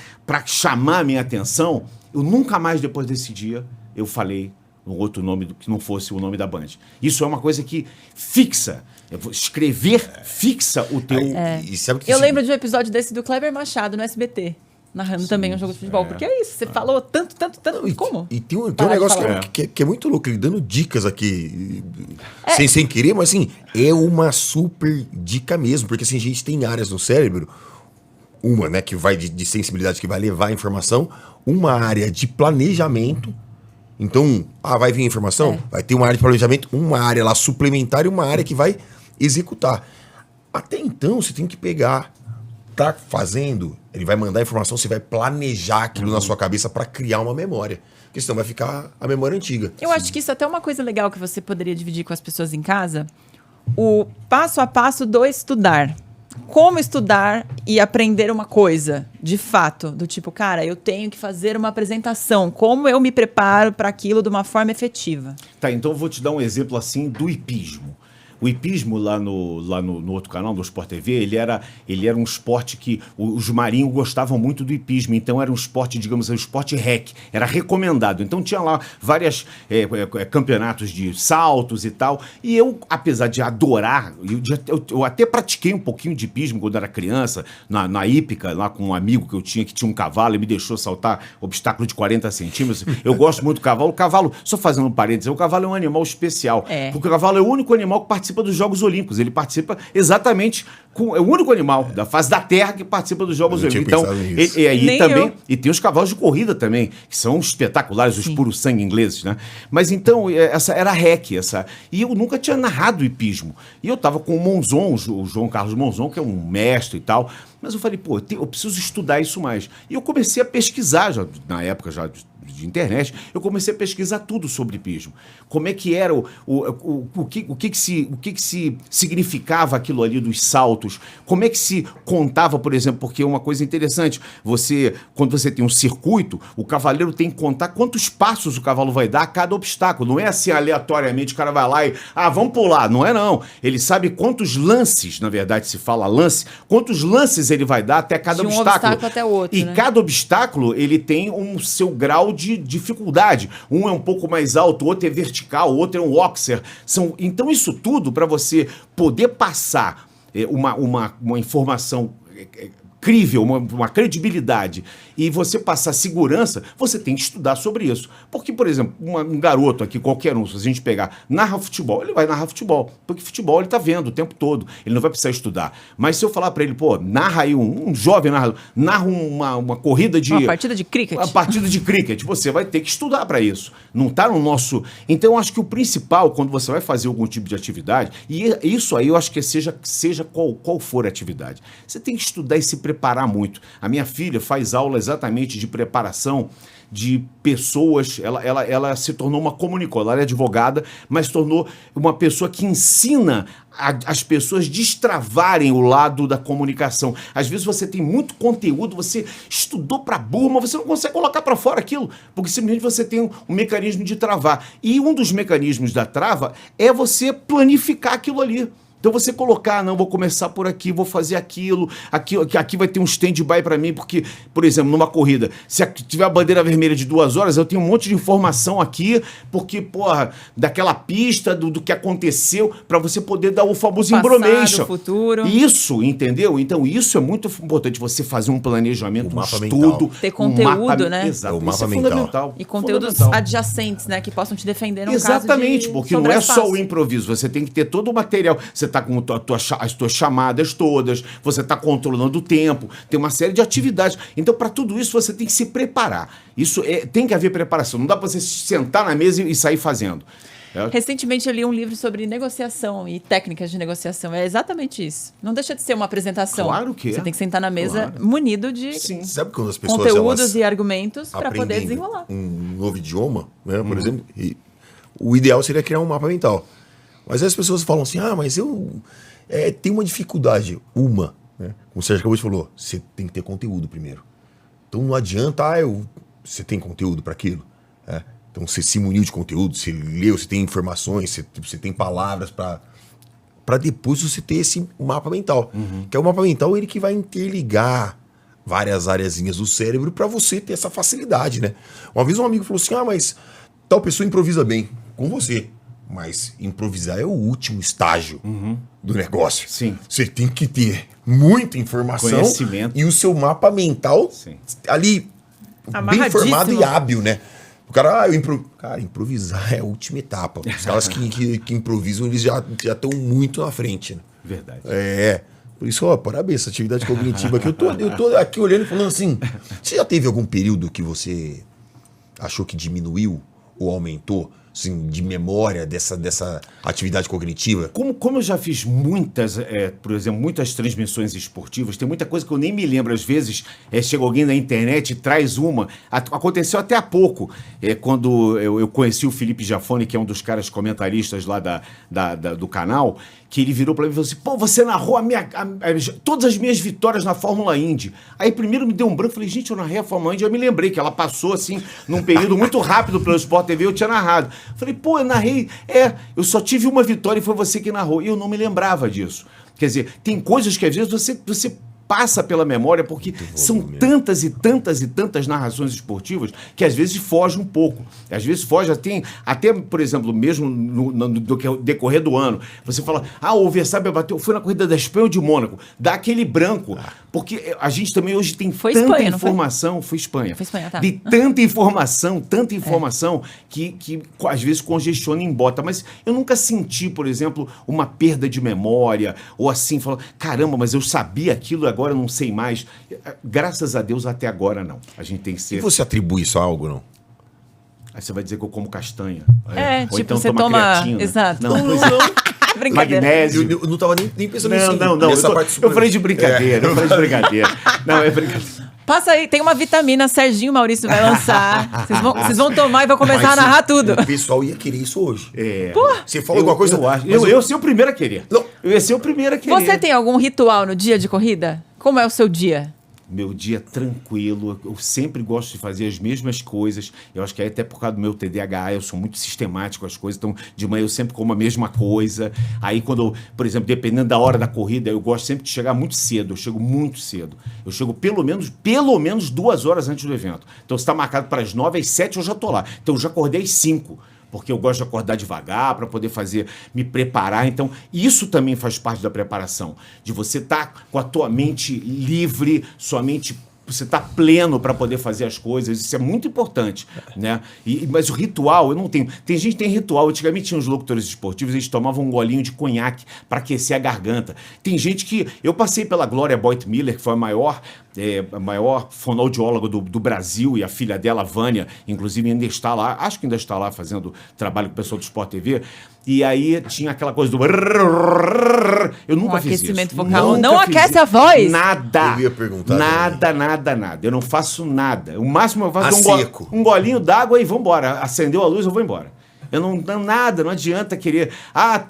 chamar a minha atenção, eu nunca mais depois desse dia eu falei um outro nome que não fosse o nome da Band. Isso é uma coisa que fixa. Escrever fixa o teu... E sabe que eu lembro de um episódio desse do Kleber Machado no SBT, narrando também um jogo de futebol. Porque é isso, você falou tanto, como? E tem um negócio que é muito louco, ele dando dicas aqui, sem querer, mas assim, é uma super dica mesmo, porque assim, a gente tem áreas no cérebro, uma, né, que vai de sensibilidade, que vai levar a informação, uma área de planejamento. Então, vai vir informação? Vai ter uma área de planejamento, uma área lá suplementar e uma área que vai executar. Até então, você tem que pegar, tá fazendo, ele vai mandar a informação, você vai planejar aquilo na sua cabeça para criar uma memória. Porque senão vai ficar a memória antiga. Eu acho que isso é até uma coisa legal que você poderia dividir com as pessoas em casa. O passo a passo do estudar. Como estudar e aprender uma coisa, de fato, do tipo, cara, eu tenho que fazer uma apresentação, como eu me preparo para aquilo de uma forma efetiva? Tá, então eu vou te dar um exemplo assim do hipismo. O hipismo lá no outro canal, do Sport TV, ele era um esporte que os marinhos gostavam muito do hipismo, então era um esporte, digamos, um esporte rec, era recomendado. Então tinha lá vários campeonatos de saltos e tal, e eu, apesar de adorar, eu até pratiquei um pouquinho de hipismo quando era criança, na hípica, lá com um amigo que eu tinha, que tinha um cavalo e me deixou saltar obstáculo de 40 centímetros. Eu gosto muito do cavalo. O cavalo, só fazendo um parênteses, o cavalo é um animal especial, porque o cavalo é o único animal que participa dos Jogos Olímpicos. Ele participa exatamente é o único animal da face da Terra que participa dos Jogos Olímpicos. Então, e tem os cavalos de corrida também, que são espetaculares, os puros sangue ingleses, né? Mas então, essa era a REC, e eu nunca tinha narrado hipismo. E eu estava com o Monzon, o João Carlos Monzon, que é um mestre e tal, Mas eu falei, pô, eu preciso estudar isso mais. E eu comecei a pesquisar, já, na época já de internet, eu comecei a pesquisar tudo sobre hipismo. Como é que era o que se significava aquilo ali dos saltos, como é que se contava, por exemplo, porque é uma coisa interessante, quando você tem um circuito, o cavaleiro tem que contar quantos passos o cavalo vai dar a cada obstáculo, não é assim aleatoriamente, o cara vai lá e, vamos pular, não é não. Ele sabe quantos lances, na verdade se fala lance, quantos lances ele vai dar até cada obstáculo. Até o outro, e né? cada obstáculo, ele tem um seu grau de dificuldade. Um é um pouco mais alto, o outro é vertical, o outro é um oxer. Então isso tudo, para você poder passar uma informação crível, uma credibilidade, e você passar segurança, você tem que estudar sobre isso. Porque, por exemplo, um garoto aqui, qualquer um, se a gente pegar, narra futebol, ele vai narrar futebol, porque futebol ele tá vendo o tempo todo, ele não vai precisar estudar. Mas se eu falar para ele, pô, narra aí, um jovem narrador, narra uma corrida de... Uma partida de cricket. Uma partida de cricket, você vai ter que estudar para isso. Não tá no nosso... Então, eu acho que o principal, quando você vai fazer algum tipo de atividade, e isso aí eu acho que seja qual for a atividade, você tem que estudar e se preparar muito. A minha filha faz aula exatamente de preparação de pessoas, ela se tornou uma comunicadora, ela é advogada, mas se tornou uma pessoa que ensina as pessoas destravarem o lado da comunicação. Às vezes você tem muito conteúdo, você estudou pra burro, mas você não consegue colocar pra fora aquilo, porque simplesmente você tem um mecanismo de travar. E um dos mecanismos da trava é você planificar aquilo ali. Então você colocar, não, vou começar por aqui, vou fazer aquilo, aqui vai ter um stand-by para mim, porque, por exemplo, numa corrida, se tiver a bandeira vermelha de 2 horas, eu tenho um monte de informação aqui, porque, porra, daquela pista, do que aconteceu, para você poder dar o famoso information. Futuro. Isso, entendeu? Então isso é muito importante, você fazer um planejamento, um estudo. Mental. Ter conteúdo, né? Exato, o mapa isso é mental. fundamental. E conteúdos fundamental. adjacentes, né? Que possam te defender no Exatamente, caso de porque não é só o sobrepasso. improviso, você tem que ter todo o material. Você está com as tuas chamadas todas, você está controlando o tempo, tem uma série de atividades. Então, para tudo isso, você tem que se preparar. Tem que haver preparação. Não dá para você sentar na mesa e sair fazendo. Recentemente eu li um livro sobre negociação e técnicas de negociação. É exatamente isso. Não deixa de ser uma apresentação. Claro que é. Você tem que sentar na mesa Claro. munido de Sim. Sabe quando as pessoas conteúdos e argumentos para poder aprendem desenrolar. um novo idioma, né, por exemplo, e o ideal seria criar um mapa mental. Mas aí as pessoas falam assim, mas eu tenho uma dificuldade. Né? Como o Sérgio acabou de falar, você tem que ter conteúdo primeiro. Então não adianta, você tem conteúdo para aquilo. Né? Então você se muniu de conteúdo, você leu, você tem informações, você tem palavras para depois você ter esse mapa mental. Que é o mapa mental ele que vai interligar várias areazinhas do cérebro para você ter essa facilidade, né? Uma vez um amigo falou assim, mas tal pessoa improvisa bem com você. Mas improvisar é o último estágio do negócio. Sim. Você tem que ter muita informação. Conhecimento. E o seu mapa mental ali bem formado e hábil, né? O cara, cara, improvisar é a última etapa. Os caras que improvisam, eles já estão muito na frente. Né? Verdade. Por isso, parabéns, essa atividade cognitiva aqui. Eu tô aqui olhando e falando assim, você já teve algum período que você achou que diminuiu ou aumentou? Assim, de memória dessa atividade cognitiva? Como eu já fiz muitas, por exemplo, muitas transmissões esportivas, tem muita coisa que eu nem me lembro. Às vezes, chega alguém na internet e traz uma. Aconteceu até há pouco, quando eu conheci o Felipe Jafone, que é um dos caras comentaristas lá do canal, que ele virou pra mim e falou assim, pô, você narrou todas as minhas vitórias na Fórmula Indy. Aí primeiro me deu um branco, falei, gente, eu narrei a Fórmula Indy, eu me lembrei que ela passou assim, num período muito rápido pelo Sport TV, eu tinha narrado. Falei, pô, eu narrei, eu só tive uma vitória e foi você que narrou. E eu não me lembrava disso. Quer dizer, tem coisas que às vezes você passa pela memória, porque são tantas e tantas e tantas narrações esportivas que às vezes foge um pouco. Às vezes foge, até por exemplo, mesmo no decorrer do ano, você fala, o Verstappen bateu, foi na corrida da Espanha ou de Mônaco, dá aquele branco, porque a gente também hoje tem tanta Espanha, informação, foi Espanha, tá. de tanta informação que às vezes congestiona em bota, mas eu nunca senti, por exemplo, uma perda de memória, ou assim, falar, caramba, mas eu sabia aquilo, agora eu não sei mais. Graças a Deus, até agora não. A gente tem que ser... E você atribui isso a algo, não? Aí você vai dizer que eu como castanha. Ou tipo, você toma... creatina. Exato. Não, pois é. Brincadeira. magnésio. Eu não tava nem pensando nisso. Não. Nessa Eu parte falei de brincadeira. Eu falei de brincadeira. Não, é brincadeira. Passa aí, tem uma vitamina, Serginho Maurício vai lançar. Vocês vão tomar e vão começar a narrar tudo. O pessoal ia querer isso hoje. É. Você falou alguma coisa? Eu acho. Mas Eu ia ser o primeiro a querer. Não. Eu ia ser o primeiro a querer. Você tem algum ritual no dia de corrida? Como é o seu dia? Meu dia tranquilo, eu sempre gosto de fazer as mesmas coisas. Eu acho que é até por causa do meu TDAH, eu sou muito sistemático com as coisas, então de manhã eu sempre como a mesma coisa. Aí quando, por exemplo, dependendo da hora da corrida, eu gosto sempre de chegar muito cedo, eu chego muito cedo. Eu chego pelo menos 2 horas antes do evento. Então se está marcado para as 9, às 7 eu já estou lá. Então eu já acordei às 5. Porque eu gosto de acordar devagar para poder me preparar. Então, isso também faz parte da preparação. De você estar com a tua mente livre, sua mente, você tá pleno para poder fazer as coisas. Isso é muito importante, né? Mas o ritual, eu não tenho. Tem gente que tem ritual. Antigamente tinha os locutores esportivos, eles tomavam um golinho de conhaque para aquecer a garganta. Tem gente que... Eu passei pela Glória Boit Miller, que foi a maior fonoaudióloga do Brasil, e a filha dela, Vânia, inclusive ainda está lá, acho que ainda está lá fazendo trabalho com o pessoal do Sport TV, e aí tinha aquela coisa do... Eu nunca fiz isso. Aquecimento vocal. Nunca Não fiz aquece isso. a voz? Nada. Eu ia perguntar Nada. Eu não faço nada. O máximo eu faço seco. um golinho d'água e vambora. Acendeu a luz, eu vou embora. Eu não adianta querer.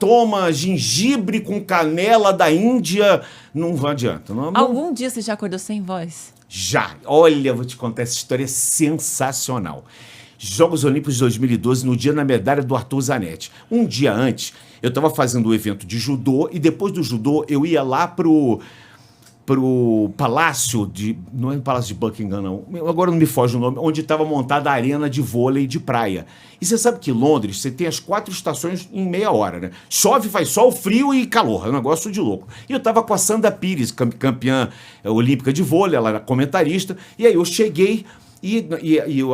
Toma gengibre com canela da Índia. Não adianta. Algum dia você já acordou sem voz? Já. Olha, eu vou te contar, essa história é sensacional. Jogos Olímpicos de 2012, no dia da medalha do Arthur Zanetti. Um dia antes, eu estava fazendo um evento de judô e depois do judô eu ia lá pro palácio de... Não é o Palácio de Buckingham, não. Agora não me foge o nome. Onde estava montada a arena de vôlei de praia. E você sabe que em Londres, você tem as 4 estações em meia hora, né? Chove, faz sol, frio e calor. É um negócio de louco. E eu estava com a Sandra Pires, campeã olímpica de vôlei, ela era comentarista. E aí eu cheguei... E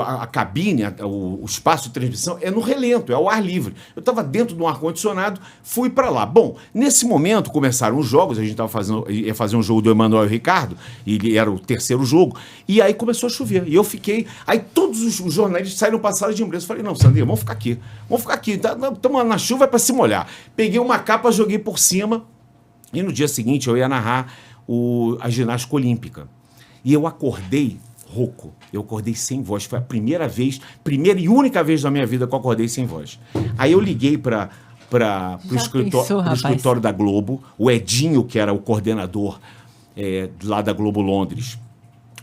a cabine, o espaço de transmissão é no relento, é ao ar livre. Eu estava dentro de um ar-condicionado, fui para lá. Bom, nesse momento começaram os jogos, a gente ia fazer um jogo do Emanuel Ricardo, e ele era o 3º jogo, e aí começou a chover. E eu fiquei... Aí todos os jornalistas saíram para a sala de imprensa. Falei, não, Sandrinha, vamos ficar aqui. Estamos na chuva, é para se molhar. Peguei uma capa, joguei por cima, e no dia seguinte eu ia narrar a ginástica olímpica. E eu acordei rouco. Eu acordei sem voz. Foi a primeira e única vez na minha vida que eu acordei sem voz. Aí eu liguei para o escritório da Globo. O Edinho, que era o coordenador lá da Globo Londres,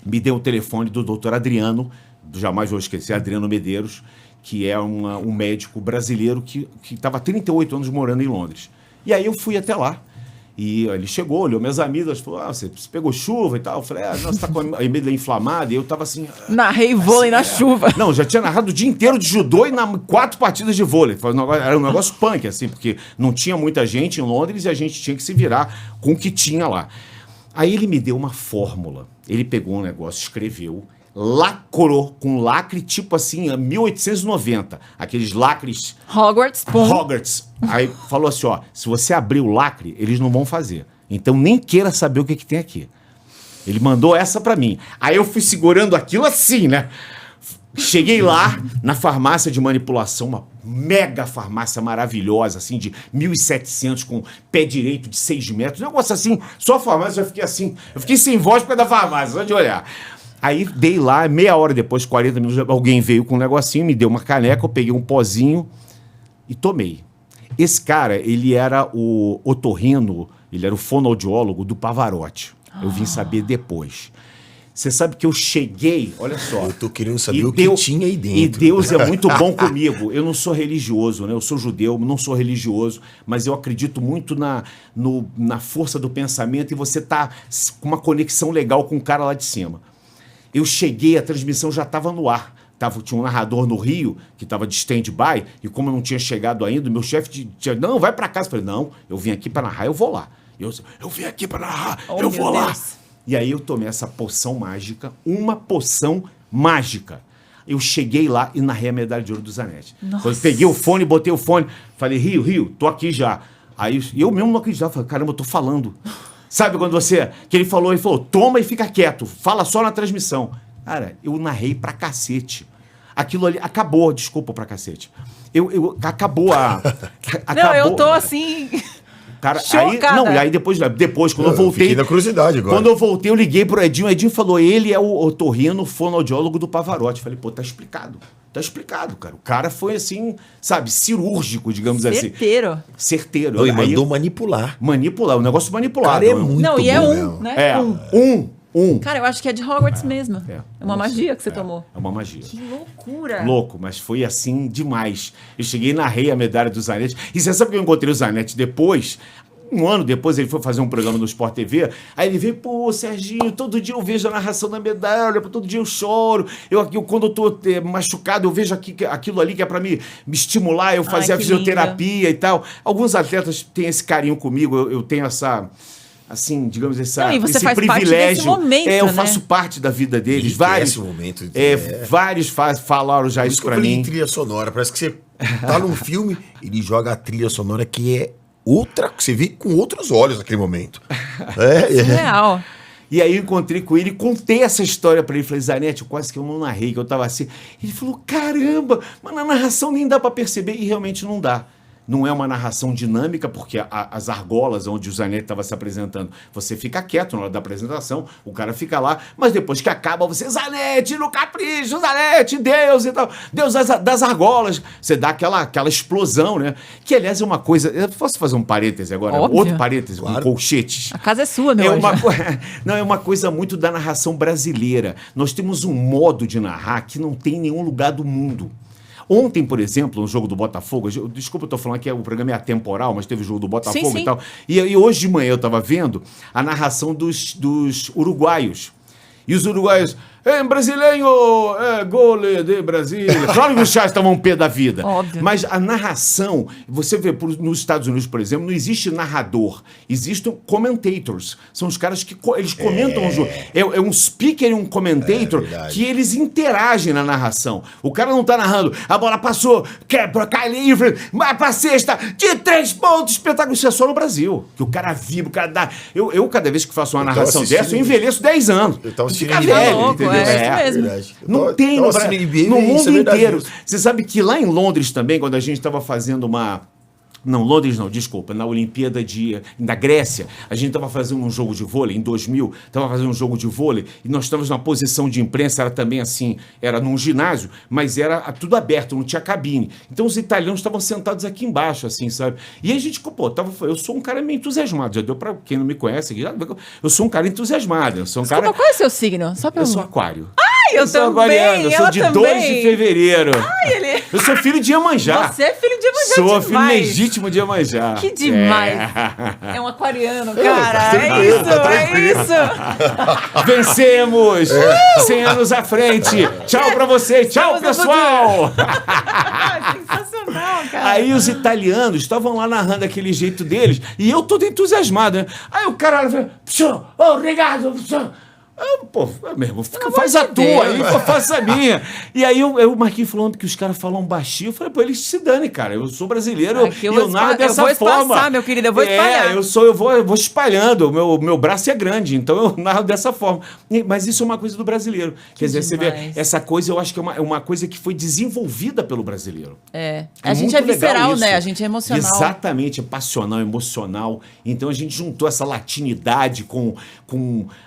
me deu o telefone do doutor Adriano, jamais vou esquecer, Adriano Medeiros, que é um médico brasileiro que estava há 38 anos morando em Londres. E aí eu fui até lá. E ele chegou, olhou minhas amigas, falou, você pegou chuva e tal. Eu falei, você tá com a amígdala inflamada. E eu tava assim... Narrei vôlei na chuva. Não, já tinha narrado o dia inteiro de judô e 4 partidas de vôlei. Era um negócio punk, assim, porque não tinha muita gente em Londres e a gente tinha que se virar com o que tinha lá. Aí ele me deu uma fórmula. Ele pegou um negócio, escreveu, lacrou com lacre tipo assim, 1890. Aqueles lacres... Hogwarts. Aí falou assim, se você abrir o lacre, eles não vão fazer. Então nem queira saber o que tem aqui. Ele mandou essa pra mim. Aí eu fui segurando aquilo assim, né? Cheguei lá na farmácia de manipulação, uma mega farmácia maravilhosa, assim, de 1.700, com pé direito de 6 metros. Um negócio assim, só a farmácia, eu fiquei assim. Eu fiquei sem voz por causa da farmácia, só de olhar. Aí dei lá, meia hora depois, 40 minutos, alguém veio com um negocinho, me deu uma caneca, eu peguei um pozinho e tomei. Esse cara, ele era o otorrino, ele era o fonoaudiólogo do Pavarotti. Eu vim saber depois. Você sabe que eu cheguei, olha só. Eu tô querendo saber o que tinha aí dentro. E Deus é muito bom comigo. Eu não sou religioso, né? Eu sou judeu, não sou religioso, mas eu acredito muito na força do pensamento e você tá com uma conexão legal com o cara lá de cima. Eu cheguei, a transmissão já estava no ar. Tinha um narrador no Rio, que estava de stand-by, e como eu não tinha chegado ainda, meu chefe tinha, não, vai para casa. Eu falei, não, eu vim aqui para narrar, eu vou lá. Eu vim aqui para narrar, eu vou lá. E aí eu tomei essa poção mágica, uma poção mágica. Eu cheguei lá e narrei a medalha de ouro do Zanetti. Quando eu peguei o fone, botei o fone, falei, Rio, tô aqui já. Aí eu mesmo não acreditava, falei, caramba, eu tô falando. Sabe quando que ele falou, toma e fica quieto, fala só na transmissão. Cara, eu narrei pra cacete. Aquilo ali acabou, desculpa pra cacete. Acabou a... Não, eu tô assim... Cara, Chocada. e aí depois quando eu voltei... Fiquei na curiosidade agora. Quando eu voltei, eu liguei pro Edinho. O Edinho falou, ele é o otorrino fonoaudiólogo do Pavarotti. Falei, pô, tá explicado. Tá explicado, cara. O cara foi assim, sabe, cirúrgico, digamos assim. Certeiro. Não, e mandou manipular. Manipular, o negócio manipulado. Cara, é muito Não, e é bom um, mesmo. né? É, um. Cara, eu acho que é de Hogwarts mesmo. É uma magia que você tomou. É uma magia. Que loucura. Louco, mas foi assim demais. Eu cheguei e narrei a medalha do Zanetti. E você sabe que eu encontrei o Zanetti depois? Um ano depois ele foi fazer um programa no Sport TV, aí ele veio, pô, Serginho, todo dia eu vejo a narração da medalha, todo dia eu choro, quando eu tô machucado, eu vejo aquilo ali que é pra me estimular, eu fazer a fisioterapia e tal. Alguns atletas têm esse carinho comigo, eu tenho essa... assim, digamos, esse faz privilégio. parte desse momento, eu né? faço parte da vida deles. Esse Vários momento. vários falaram já isso pra mim. Trilha sonora, parece que você tá num filme, ele joga a trilha sonora que é outra, que você vê com outros olhos naquele momento. É real. E aí eu encontrei com ele, contei essa história pra ele, falei, Zanetti, quase que eu não narrei, que eu tava assim. Ele falou, caramba, mas na narração nem dá pra perceber, e realmente não dá. Não é uma narração dinâmica, porque as argolas onde o Zanetti estava se apresentando, você fica quieto na hora da apresentação, o cara fica lá, mas depois que acaba, você, Zanetti, no capricho, Zanetti, Deus e tal, Deus das argolas, você dá aquela explosão, né? Que, aliás, é uma coisa... Eu posso fazer um parêntese agora? Óbvio. Outro parêntese, claro. Com colchetes. A casa é sua, meu anjo. Não, é uma coisa muito da narração brasileira. Nós temos um modo de narrar que não tem em nenhum lugar do mundo. Ontem, por exemplo, no jogo do Botafogo, desculpa, eu tô falando que o programa é atemporal, mas teve o jogo do Botafogo e tal. E hoje de manhã eu tava vendo a narração dos uruguaios. E os uruguaios, brasileiro, gole de Brasília. Claro que os chás estavam um pé da vida. Óbvio. Mas a narração, você vê, nos Estados Unidos, por exemplo, não existe narrador. Existem commentators. São os caras que eles comentam o jogo. É um speaker e um commentator que eles interagem na narração. O cara não tá narrando, a bola passou, quebra, cai livre, vai pra cesta, de 3 pontos, espetáculo. Isso é só no Brasil. Que o cara vibra, o cara dá... Eu cada vez que faço uma narração dessa, eu envelheço 10 anos. Eu tava assistindo Fica NBA, velho, entendeu? É isso mesmo. Não tem no mundo inteiro. Mesmo. Você sabe que lá em Londres também, quando a gente estava fazendo uma... Não, Londres não, desculpa. Na Olimpíada da Grécia, a gente estava fazendo um jogo de vôlei, em 2000, estava fazendo um jogo de vôlei, e nós estávamos na posição de imprensa, era também assim, era num ginásio, mas era tudo aberto, não tinha cabine. Então os italianos estavam sentados aqui embaixo, assim, sabe? E a gente, pô, eu sou um cara meio entusiasmado, já deu pra quem não me conhece aqui, eu sou um cara entusiasmado, eu sou um cara... Qual é o seu signo? Só pra Eu sou aquário. Eu sou também, aquariano, eu sou de também. 2 de fevereiro. Ele... Eu sou filho de Iemanjá. Você é filho de Iemanjá. Sou demais. filho legítimo de Iemanjá. Que demais. É um aquariano, cara. É isso. Vencemos! 100 anos à frente. Tchau pra você. Tchau, pessoal. Sensacional, cara. Aí os italianos estavam lá narrando aquele jeito deles e eu todo entusiasmado, né? Aí o cara falou, obrigado, pô, meu irmão, faz a tua aí, pô, faça a minha. E aí o Marquinhos falando que os caras falam baixinho, eu falei, pô, eles se dane, cara. Eu sou brasileiro e eu narro dessa forma. Eu vou espaçar, meu querido, eu vou espalhar. Eu vou espalhando, o meu braço é grande, então eu narro dessa forma. Mas isso é uma coisa do brasileiro. Quer dizer, você vê, essa coisa eu acho que é uma coisa que foi desenvolvida pelo brasileiro. A gente é visceral, né? A gente é emocional. Exatamente, é passional, emocional. Então a gente juntou essa latinidade com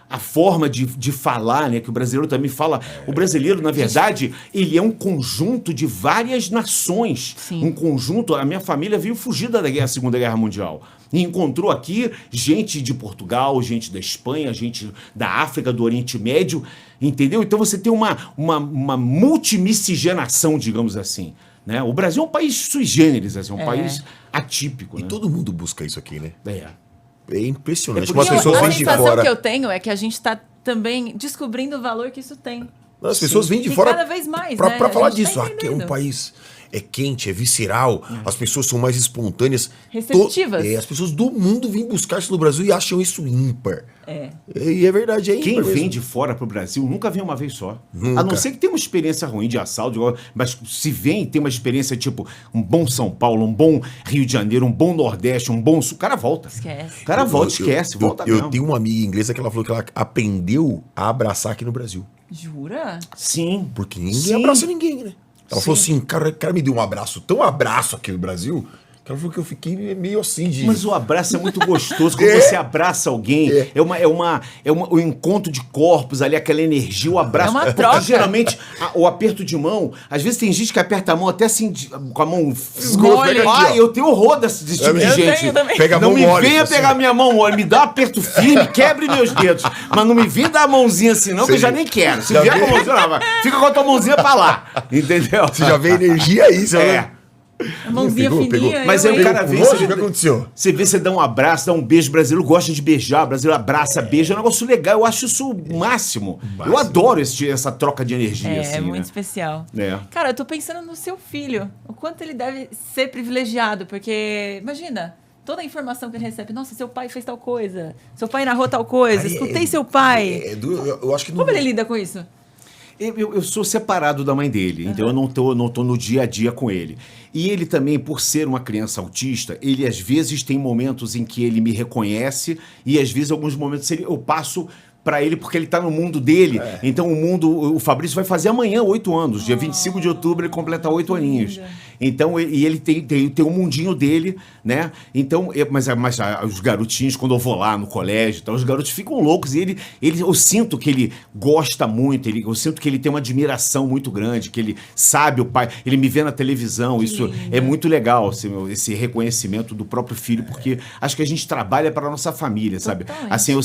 a forma de falar, né? Que o brasileiro também fala. O brasileiro, na verdade, ele é um conjunto de várias nações. Sim. Um conjunto... A minha família veio fugida da Segunda Guerra Mundial. E encontrou aqui gente de Portugal, gente da Espanha, gente da África, do Oriente Médio. Entendeu? Então você tem uma multimiscigenação, digamos assim. Né? O Brasil é um país sui generis, assim, um país atípico. E né? todo mundo busca isso aqui, né? É impressionante. porque As pessoas a vêm de sensação fora. que eu tenho é que a gente está também descobrindo o valor que isso tem. As pessoas vêm de E fora cada vez mais, pra né? falar A gente disso. tá Aqui é um entendendo. país quente, é visceral, as pessoas são mais espontâneas. Receptivas. As pessoas do mundo vêm buscar isso no Brasil e acham isso ímpar. E é verdade, é ímpar Quem mesmo. vem de fora pro Brasil nunca vem uma vez só. Nunca. A não ser que tenha uma experiência ruim de assalto, mas se vem e tem uma experiência tipo um bom São Paulo, um bom Rio de Janeiro, um bom Nordeste, um bom Sul, o cara volta. Esquece. O cara volta, esquece, volta eu mesmo. tenho uma amiga inglesa que ela falou que ela aprendeu a abraçar aqui no Brasil. Jura? Sim. Porque ninguém abraça ninguém, né? Ela falou assim, cara me deu um abraço, tão abraço aqui no Brasil, Ela falou que eu fiquei meio assim de... Mas o abraço é muito gostoso. Quando você abraça alguém, é um encontro de corpos ali, aquela energia, o abraço. É uma Porque troca. geralmente, o aperto de mão, às vezes tem gente que aperta a mão até assim, com a mão... Mole. Ah, eu tenho horror desse tipo de Eu gente. tenho também. Pega a Não mão me mole, venha assim. pegar minha mão mole, me dá um aperto firme, quebre meus dedos. Mas não me venha dar a mãozinha assim não, que eu já nem quero. Se Já vier viu? com a mãozinha, não, fica com a tua mãozinha pra lá. Entendeu? Você já vê energia aí, você É. A mãozinha Pegou, fininha. pegou. Mas eu, aí o hein? cara vê, Nossa, o que aconteceu? Você vê, você dá um abraço, dá um beijo. O brasileiro gosta de beijar, o brasileiro abraça, beija. É um negócio legal, eu acho isso o máximo. Eu adoro essa troca de energia, É, assim, muito né? especial. É. Cara, eu tô pensando no seu filho. O quanto ele deve ser privilegiado, porque, imagina, toda a informação que ele recebe. Nossa, seu pai fez tal coisa. Seu pai narrou tal coisa. Aí Escutei seu pai. Eu acho que não... Como ele lida com isso? Eu sou separado da mãe dele, então eu não tô no dia a dia com ele. E ele também, por ser uma criança autista, ele às vezes tem momentos em que ele me reconhece e às vezes alguns momentos eu passo para ele porque ele tá no mundo dele. Então o Fabrício vai fazer amanhã 8 anos, dia 25 de outubro ele completa 8 aninhos. Então ele tem um mundinho dele, né? Então, mas os garotinhos, quando eu vou lá no colégio, então, os garotos ficam loucos e eu sinto que ele gosta muito, eu sinto que ele tem uma admiração muito grande, que ele sabe o pai, ele me vê na televisão, isso é muito legal, esse reconhecimento do próprio filho, porque acho que a gente trabalha para nossa família, sabe? Totalmente. Assim, eu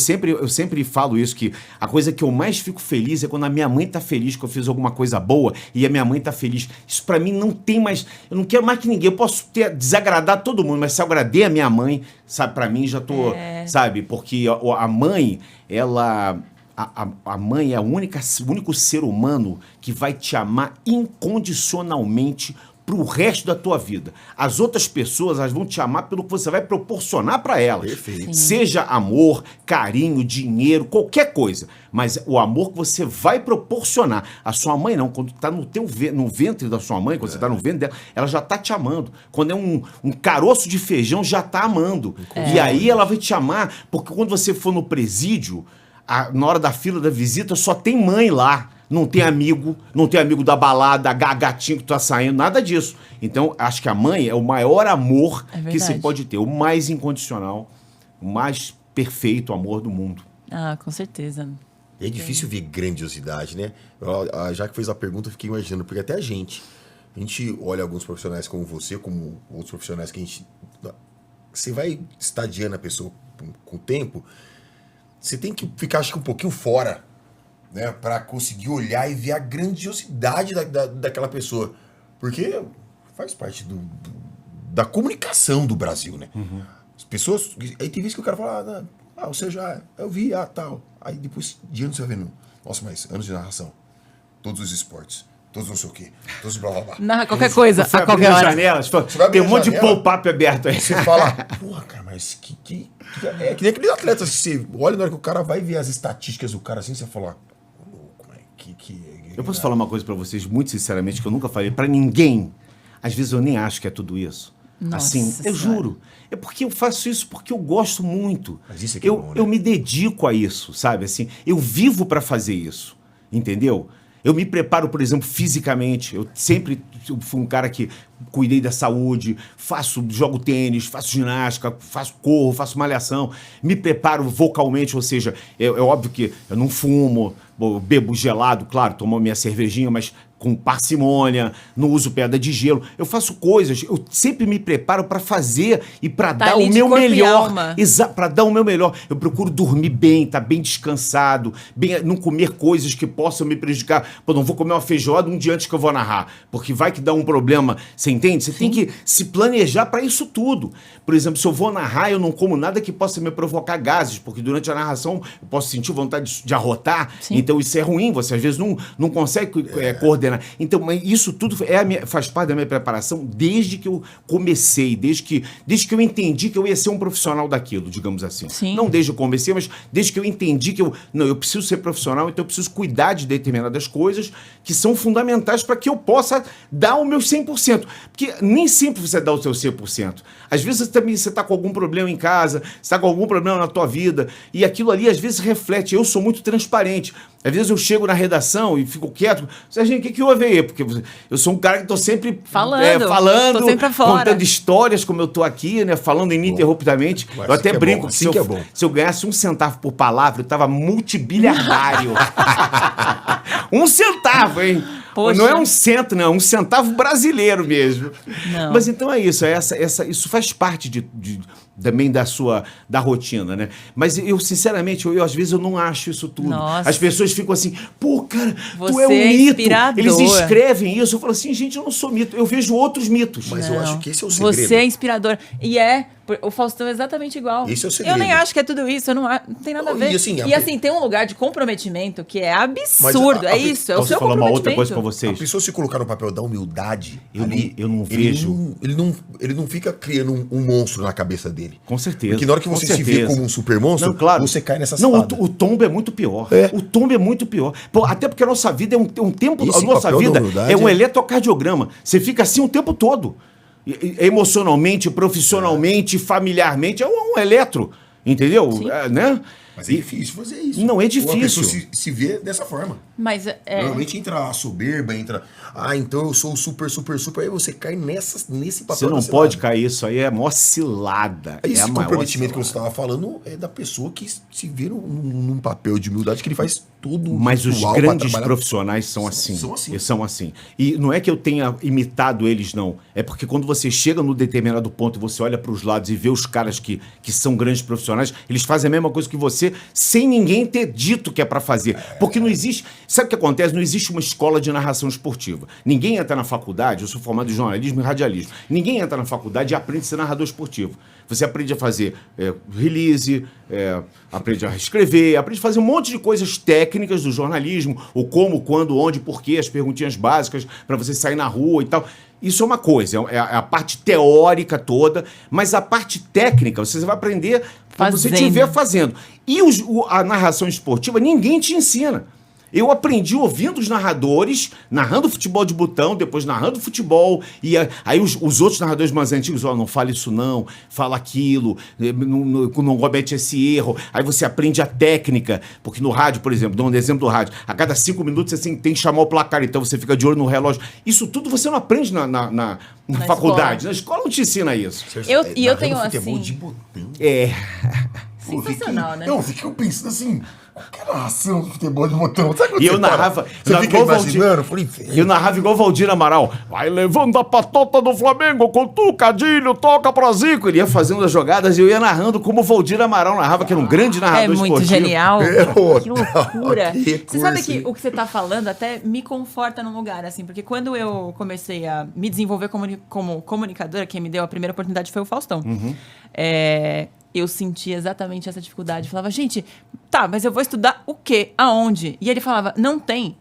sempre falo isso, que a coisa que eu mais fico feliz é quando a minha mãe tá feliz que eu fiz alguma coisa boa e a minha mãe tá feliz. Isso pra mim não tem mais... Eu não quero mais que ninguém. Eu posso desagradar todo mundo, mas se eu agradei a minha mãe, sabe, pra mim já tô... Sabe, porque a mãe, ela... A mãe é o único ser humano que vai te amar incondicionalmente pro resto da tua vida. As outras pessoas, elas vão te amar pelo que você vai proporcionar para elas. Perfeito. Seja amor, carinho, dinheiro, qualquer coisa. Mas o amor que você vai proporcionar. A sua mãe não, quando tá no ventre da sua mãe, quando você tá no ventre dela, ela já tá te amando. Quando é um caroço de feijão, já tá amando. E aí ela vai te amar, porque quando você for no presídio, na hora da fila da visita, só tem mãe lá. Não tem amigo da balada, gatinho que tá saindo, nada disso. Então, acho que a mãe é o maior amor que se pode ter, o mais incondicional, o mais perfeito amor do mundo. Ah, com certeza. É difícil ver grandiosidade, né? Já que fez a pergunta, eu fiquei imaginando, porque até a gente olha alguns profissionais como você, como outros profissionais que a gente... Você vai estadiando a pessoa com o tempo, você tem que ficar, acho que, um pouquinho fora, né, para conseguir olhar e ver a grandiosidade daquela pessoa. Porque faz parte da comunicação do Brasil, né? As pessoas... Aí tem vezes que o cara fala, você já... Eu vi, tal. Aí depois de anos você vai vendo... Nossa, mas anos de narração. Todos os esportes. Todos não sei o quê. Todos blá, blá, blá. Narra qualquer coisa, Você a qualquer hora. janelas, vai abrir tem um a monte de janela, pop-up aberto aí. Você fala, porra, cara, mas é que nem aquele atleta, você olha na hora que o cara vai ver as estatísticas do cara assim, você fala, louco, mas Eu posso falar uma coisa pra vocês, muito sinceramente, que eu nunca falei pra ninguém. Às vezes eu nem acho que é tudo isso. Nossa assim, eu Senhora. juro. É porque eu faço isso porque eu gosto muito. Mas isso é que é bom, né? Eu me dedico a isso, sabe? Assim, eu vivo pra fazer isso, entendeu? Eu me preparo, por exemplo, fisicamente. Eu fui um cara que cuidei da saúde, jogo tênis, faço ginástica, corro, faço malhação. Me preparo vocalmente, ou seja, é óbvio que eu não fumo, bebo gelado, claro, tomo minha cervejinha, mas com parcimônia, não uso pedra de gelo. Eu faço coisas, eu sempre me preparo para fazer e para dar ali o de meu corpo e melhor. alma. Para dar o meu melhor. Eu procuro dormir bem, estar bem descansado, não comer coisas que possam me prejudicar. Pô, não vou comer uma feijoada um dia antes que eu vou narrar, porque vai que dá um problema. Você entende? Você tem que se planejar para isso tudo. Por exemplo, se eu vou narrar, eu não como nada que possa me provocar gases, porque durante a narração eu posso sentir vontade de arrotar. Sim. Então isso é ruim, você às vezes não consegue coordenar. Então, mas isso tudo faz parte da minha preparação desde que eu comecei, desde que eu entendi que eu ia ser um profissional daquilo, digamos assim. Sim. Não desde que eu comecei, mas desde que eu entendi que eu preciso ser profissional, então eu preciso cuidar de determinadas coisas que são fundamentais para que eu possa dar o meu 100%. Porque nem sempre você dá o seu 100%. Às vezes também você está com algum problema em casa, você está com algum problema na tua vida, e aquilo ali às vezes reflete. Eu sou muito transparente. Às vezes eu chego na redação e fico quieto. Serginho, o que houve aí? Porque eu sou um cara que estou sempre Tô sempre afora. contando histórias como eu estou aqui, né? Falando ininterruptamente. Bom, eu até brinco que assim que é bom. se eu ganhasse 1 centavo por palavra, eu estava multibilhardário. 1 centavo, hein? Poxa. Não é 1 cento, não. 1 centavo brasileiro mesmo. Não. Mas então é isso. Isso faz parte também da rotina, né? Mas eu, sinceramente, às vezes eu não acho isso tudo. Nossa. As pessoas ficam assim, pô, cara, tu Você é um é mito. inspirador. Eles escrevem isso. Eu falo assim, gente, eu não sou mito. Eu vejo outros mitos. Mas Não. eu acho que esse é o segredo. Você é inspirador. E o Faustão é exatamente igual. Esse é o segredo. Eu nem acho que é tudo isso, não tem nada a ver. E assim, tem um lugar de comprometimento que é absurdo. É isso, é o Posso seu falar uma outra comprometimento. coisa pra A vocês? pessoa se colocar no papel da humildade, Eu não vejo. Ele não fica criando um monstro na cabeça dele. Com certeza. Porque na hora que você se vê como um super monstro, Não, claro. você cai nessa Não, cilada. o tombo é muito pior. É. O tombo é muito pior. Pô, até porque a nossa vida é um tempo. Esse A nossa papel da vida humildade é um é- eletrocardiograma. Você fica assim o tempo todo. Emocionalmente, profissionalmente, familiarmente. É um eletro. Entendeu? Né? Mas é difícil fazer isso. Não é Ou a difícil. pessoa se vê dessa forma. Mas Normalmente entra a soberba, então eu sou super, aí você cai nesse papel. Você não da pode cilada. cair, isso aí é a maior cilada. Esse é a maior comprometimento que você cilada. estava falando é da pessoa que se vê num papel de humildade que ele faz tudo. Mas os ritual pra grandes trabalhar. profissionais são assim. São assim. Eles são assim. E não é que eu tenha imitado eles, não. É porque quando você chega num determinado ponto e você olha para os lados e vê os caras que são grandes profissionais, eles fazem a mesma coisa que você, sem ninguém ter dito que é para fazer. Porque não existe... Sabe o que acontece? Não existe uma escola de narração esportiva. Ninguém entra na faculdade, eu sou formado em jornalismo e radialismo, ninguém entra na faculdade e aprende a ser narrador esportivo. Você aprende a fazer release, aprende a escrever, aprende a fazer um monte de coisas técnicas do jornalismo, o como, quando, onde, porquê, as perguntinhas básicas para você sair na rua e tal. Isso é uma coisa, é a parte teórica toda, mas a parte técnica você vai aprender quando você Fazendo. estiver fazendo. E a narração esportiva, ninguém te ensina. Eu aprendi ouvindo os narradores, narrando futebol de botão, depois narrando futebol, e aí os outros narradores mais antigos, não fala isso não, fala aquilo, não comete esse erro. Aí você aprende a técnica, porque no rádio, por exemplo, dando um exemplo do rádio, a cada 5 minutos você tem que chamar o placar, então você fica de olho no relógio. Isso tudo você não aprende na faculdade, na escola não te ensina isso. Eu tenho futebol assim. de botão. Sensacional, né? Eu fiquei pensando assim, qualquer narração de futebol de botão. Sabe quando E eu você para? narrava... Você fica igual imaginando? Eu falei, Eu narrava igual Valdir Amaral. Vai levando a patota do Flamengo com tu, Cadilho, toca pra Zico. Ele ia fazendo as jogadas e eu ia narrando como o Valdir Amaral narrava, que era um grande narrador É muito esportivo. genial. É, Que loucura. que recurso, Você sabe que hein? o que você tá falando até me conforta num lugar, assim, porque quando eu comecei a me desenvolver como comunicadora, quem me deu a primeira oportunidade foi o Faustão. Eu senti exatamente essa dificuldade. Eu falava, gente, tá, mas eu vou estudar o quê? Aonde? E ele falava, não tem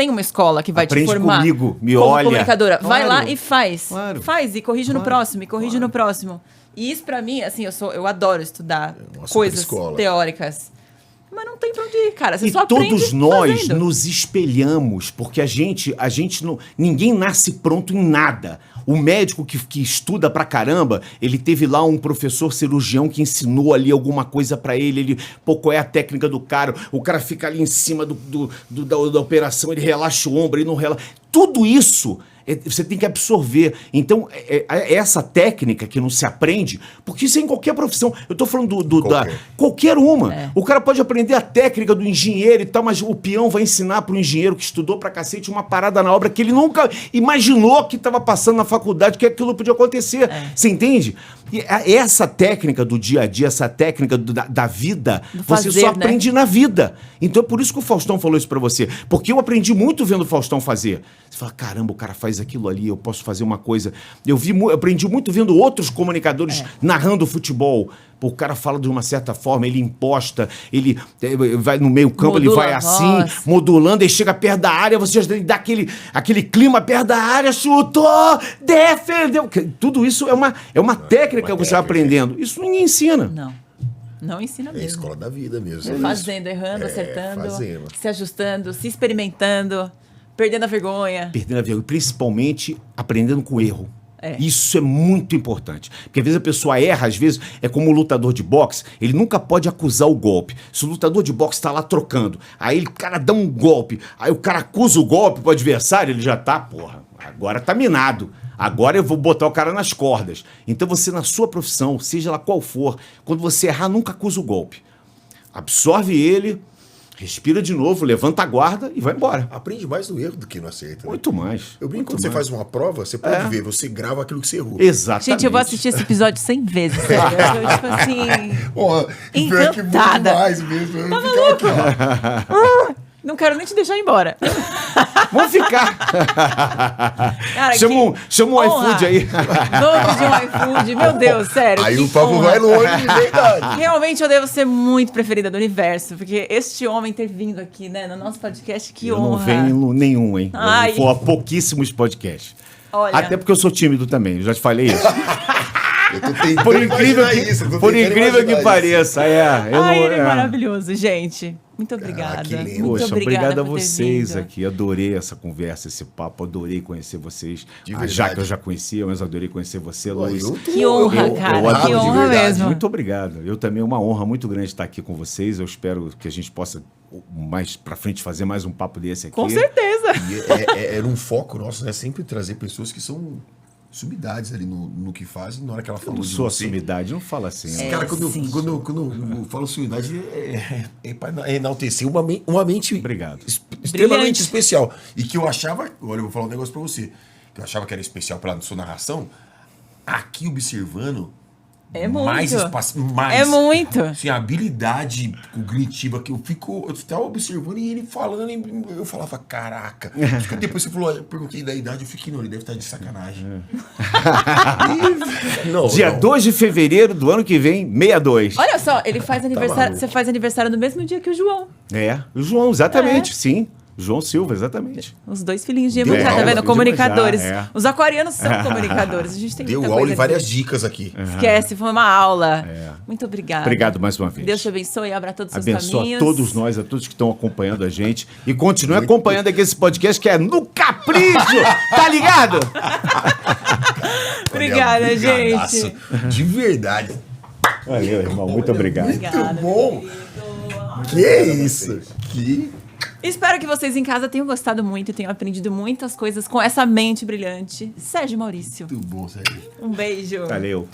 uma escola que vai Aprende te formar comigo, me como olha. comunicadora. Vai Claro. lá e faz. Claro. Faz e corrige no Claro. próximo, e corrige no próximo. E isso pra mim, assim, eu adoro estudar uma super coisas escola. teóricas. Mas não tem pra onde ir, cara. Você E só aprende todos nós fazendo. nos espelhamos, porque a gente não... Ninguém nasce pronto em nada. O médico que estuda pra caramba, ele teve lá um professor cirurgião que ensinou ali alguma coisa pra ele, qual é a técnica do cara, o cara fica ali em cima da operação, ele relaxa o ombro, ele não relaxa. Tudo isso... Você tem que absorver. Então, essa técnica que não se aprende, porque isso é em qualquer profissão. Eu tô falando qualquer uma. O cara pode aprender a técnica do engenheiro e tal, mas o peão vai ensinar pro engenheiro que estudou pra cacete uma parada na obra que ele nunca imaginou que estava passando na faculdade, que aquilo podia acontecer. Você entende? E essa técnica do dia a dia, essa técnica da vida, você só aprende na vida. Então é por isso que o Faustão falou isso pra você. Porque eu aprendi muito vendo o Faustão fazer. Você fala, caramba, o cara faz aquilo ali, eu posso fazer uma coisa. Eu aprendi muito vendo outros comunicadores narrando futebol. Pô, o cara fala de uma certa forma, ele imposta, ele vai no meio campo, ele vai assim, modulando, e chega perto da área, você já dá aquele clima perto da área, chutou, defendeu. Tudo isso é uma técnica que você vai aprendendo. Isso ninguém ensina. Não ensina mesmo. É a escola da vida mesmo. Fazendo, errando, acertando, fazendo. se ajustando, se experimentando, perdendo a vergonha. Perdendo a vergonha, principalmente aprendendo com o erro. Isso é muito importante. Porque às vezes a pessoa erra, às vezes é como o lutador de boxe, ele nunca pode acusar o golpe. Se o lutador de boxe tá lá trocando, aí o cara dá um golpe, aí o cara acusa o golpe pro adversário, ele já tá, porra, agora tá minado. Agora eu vou botar o cara nas cordas. Então você, na sua profissão, seja lá qual for, quando você errar, nunca acusa o golpe. Absorve ele, respira de novo, levanta a guarda e vai embora. Aprende mais no erro do que no acerto. Né? Muito mais. Eu brinco, muito quando você mais. faz uma prova, você pode ver, você grava aquilo que você errou. Exatamente. Gente, eu vou assistir esse episódio 100 vezes. Sério. Eu tô, tipo assim... Porra, pior que muito encantada. mais mesmo. Eu ficava aqui, ó. Não quero nem te deixar ir embora. Vamos ficar. Cara, chama um honra. iFood aí. Vamos de um iFood. Meu Deus, sério. Aí que o papo honra. vai longe, de verdade. Realmente eu devo ser muito preferida do universo, porque este homem ter vindo aqui, né, no nosso podcast, que Eu honra. não venho nenhum, hein? Ai. Eu vou a pouquíssimos podcasts. Olha. Até porque eu sou tímido também, eu já te falei isso. Eu tô tentando Por incrível imaginar que, isso, eu tô por tentando incrível que imaginar pareça, eu Ai, não, ele é maravilhoso, gente. Muito obrigada. que lindo. Muito Poxa, obrigada obrigado a por ter vocês vindo. aqui. Adorei essa conversa, esse papo. Adorei conhecer vocês. De A verdade. Jaque eu já conhecia, mas adorei conhecer você, Pô, Luiz. Que honra, cara, eu que adoro de honra verdade. mesmo. Muito obrigado. Eu também, é uma honra muito grande estar aqui com vocês. Eu espero que a gente possa, mais pra frente, fazer mais um papo desse aqui. Com certeza. E era um foco nosso, né? Sempre trazer pessoas que são sumidades ali no que fazem. Na hora que ela Eu falou não de sou a você. sumidade, não fala assim. né? Cara, quando sim. eu falo sumidade, é para enaltecer uma mente Obrigado. extremamente Brilhante. especial. E que eu achava, olha, eu vou falar um negócio pra você, que eu achava que era especial pela sua narração, aqui observando, É muito. mais espaço, mais. É muito. Assim, a habilidade cognitiva que eu estava observando e ele falando, e eu falava, caraca. Porque depois você falou, eu perguntei da idade, eu fiquei, não, ele deve estar de sacanagem. E- não, Dia não. 2 de fevereiro do ano que vem, 62. Olha só, ele faz aniversário. maluco. Você faz aniversário no mesmo dia que o João. É, o João, exatamente, sim. João Silva, exatamente. Os dois filhinhos de Deu Iemanjá, tá aula, vendo? filho de Comunicadores. Iemanjá, é. Os aquarianos são comunicadores. A gente tem Deu muita aula coisa e várias aqui. dicas aqui. Esquece, foi uma aula. É. Muito obrigada. Obrigado mais uma vez. Deus te abençoe e abra todos os seus Abençoa caminhos. a todos nós, a todos que estão acompanhando a gente. E continue acompanhando aqui esse podcast que é no capricho, tá ligado? Obrigada, Olha, brigadaço. gente. De verdade. Valeu, irmão. Muito obrigado. Obrigada, Muito bom. Que isso? Que... Espero que vocês em casa tenham gostado muito e tenham aprendido muitas coisas com essa mente brilhante. Sérgio Maurício. Muito bom, Sérgio. Um beijo. Valeu.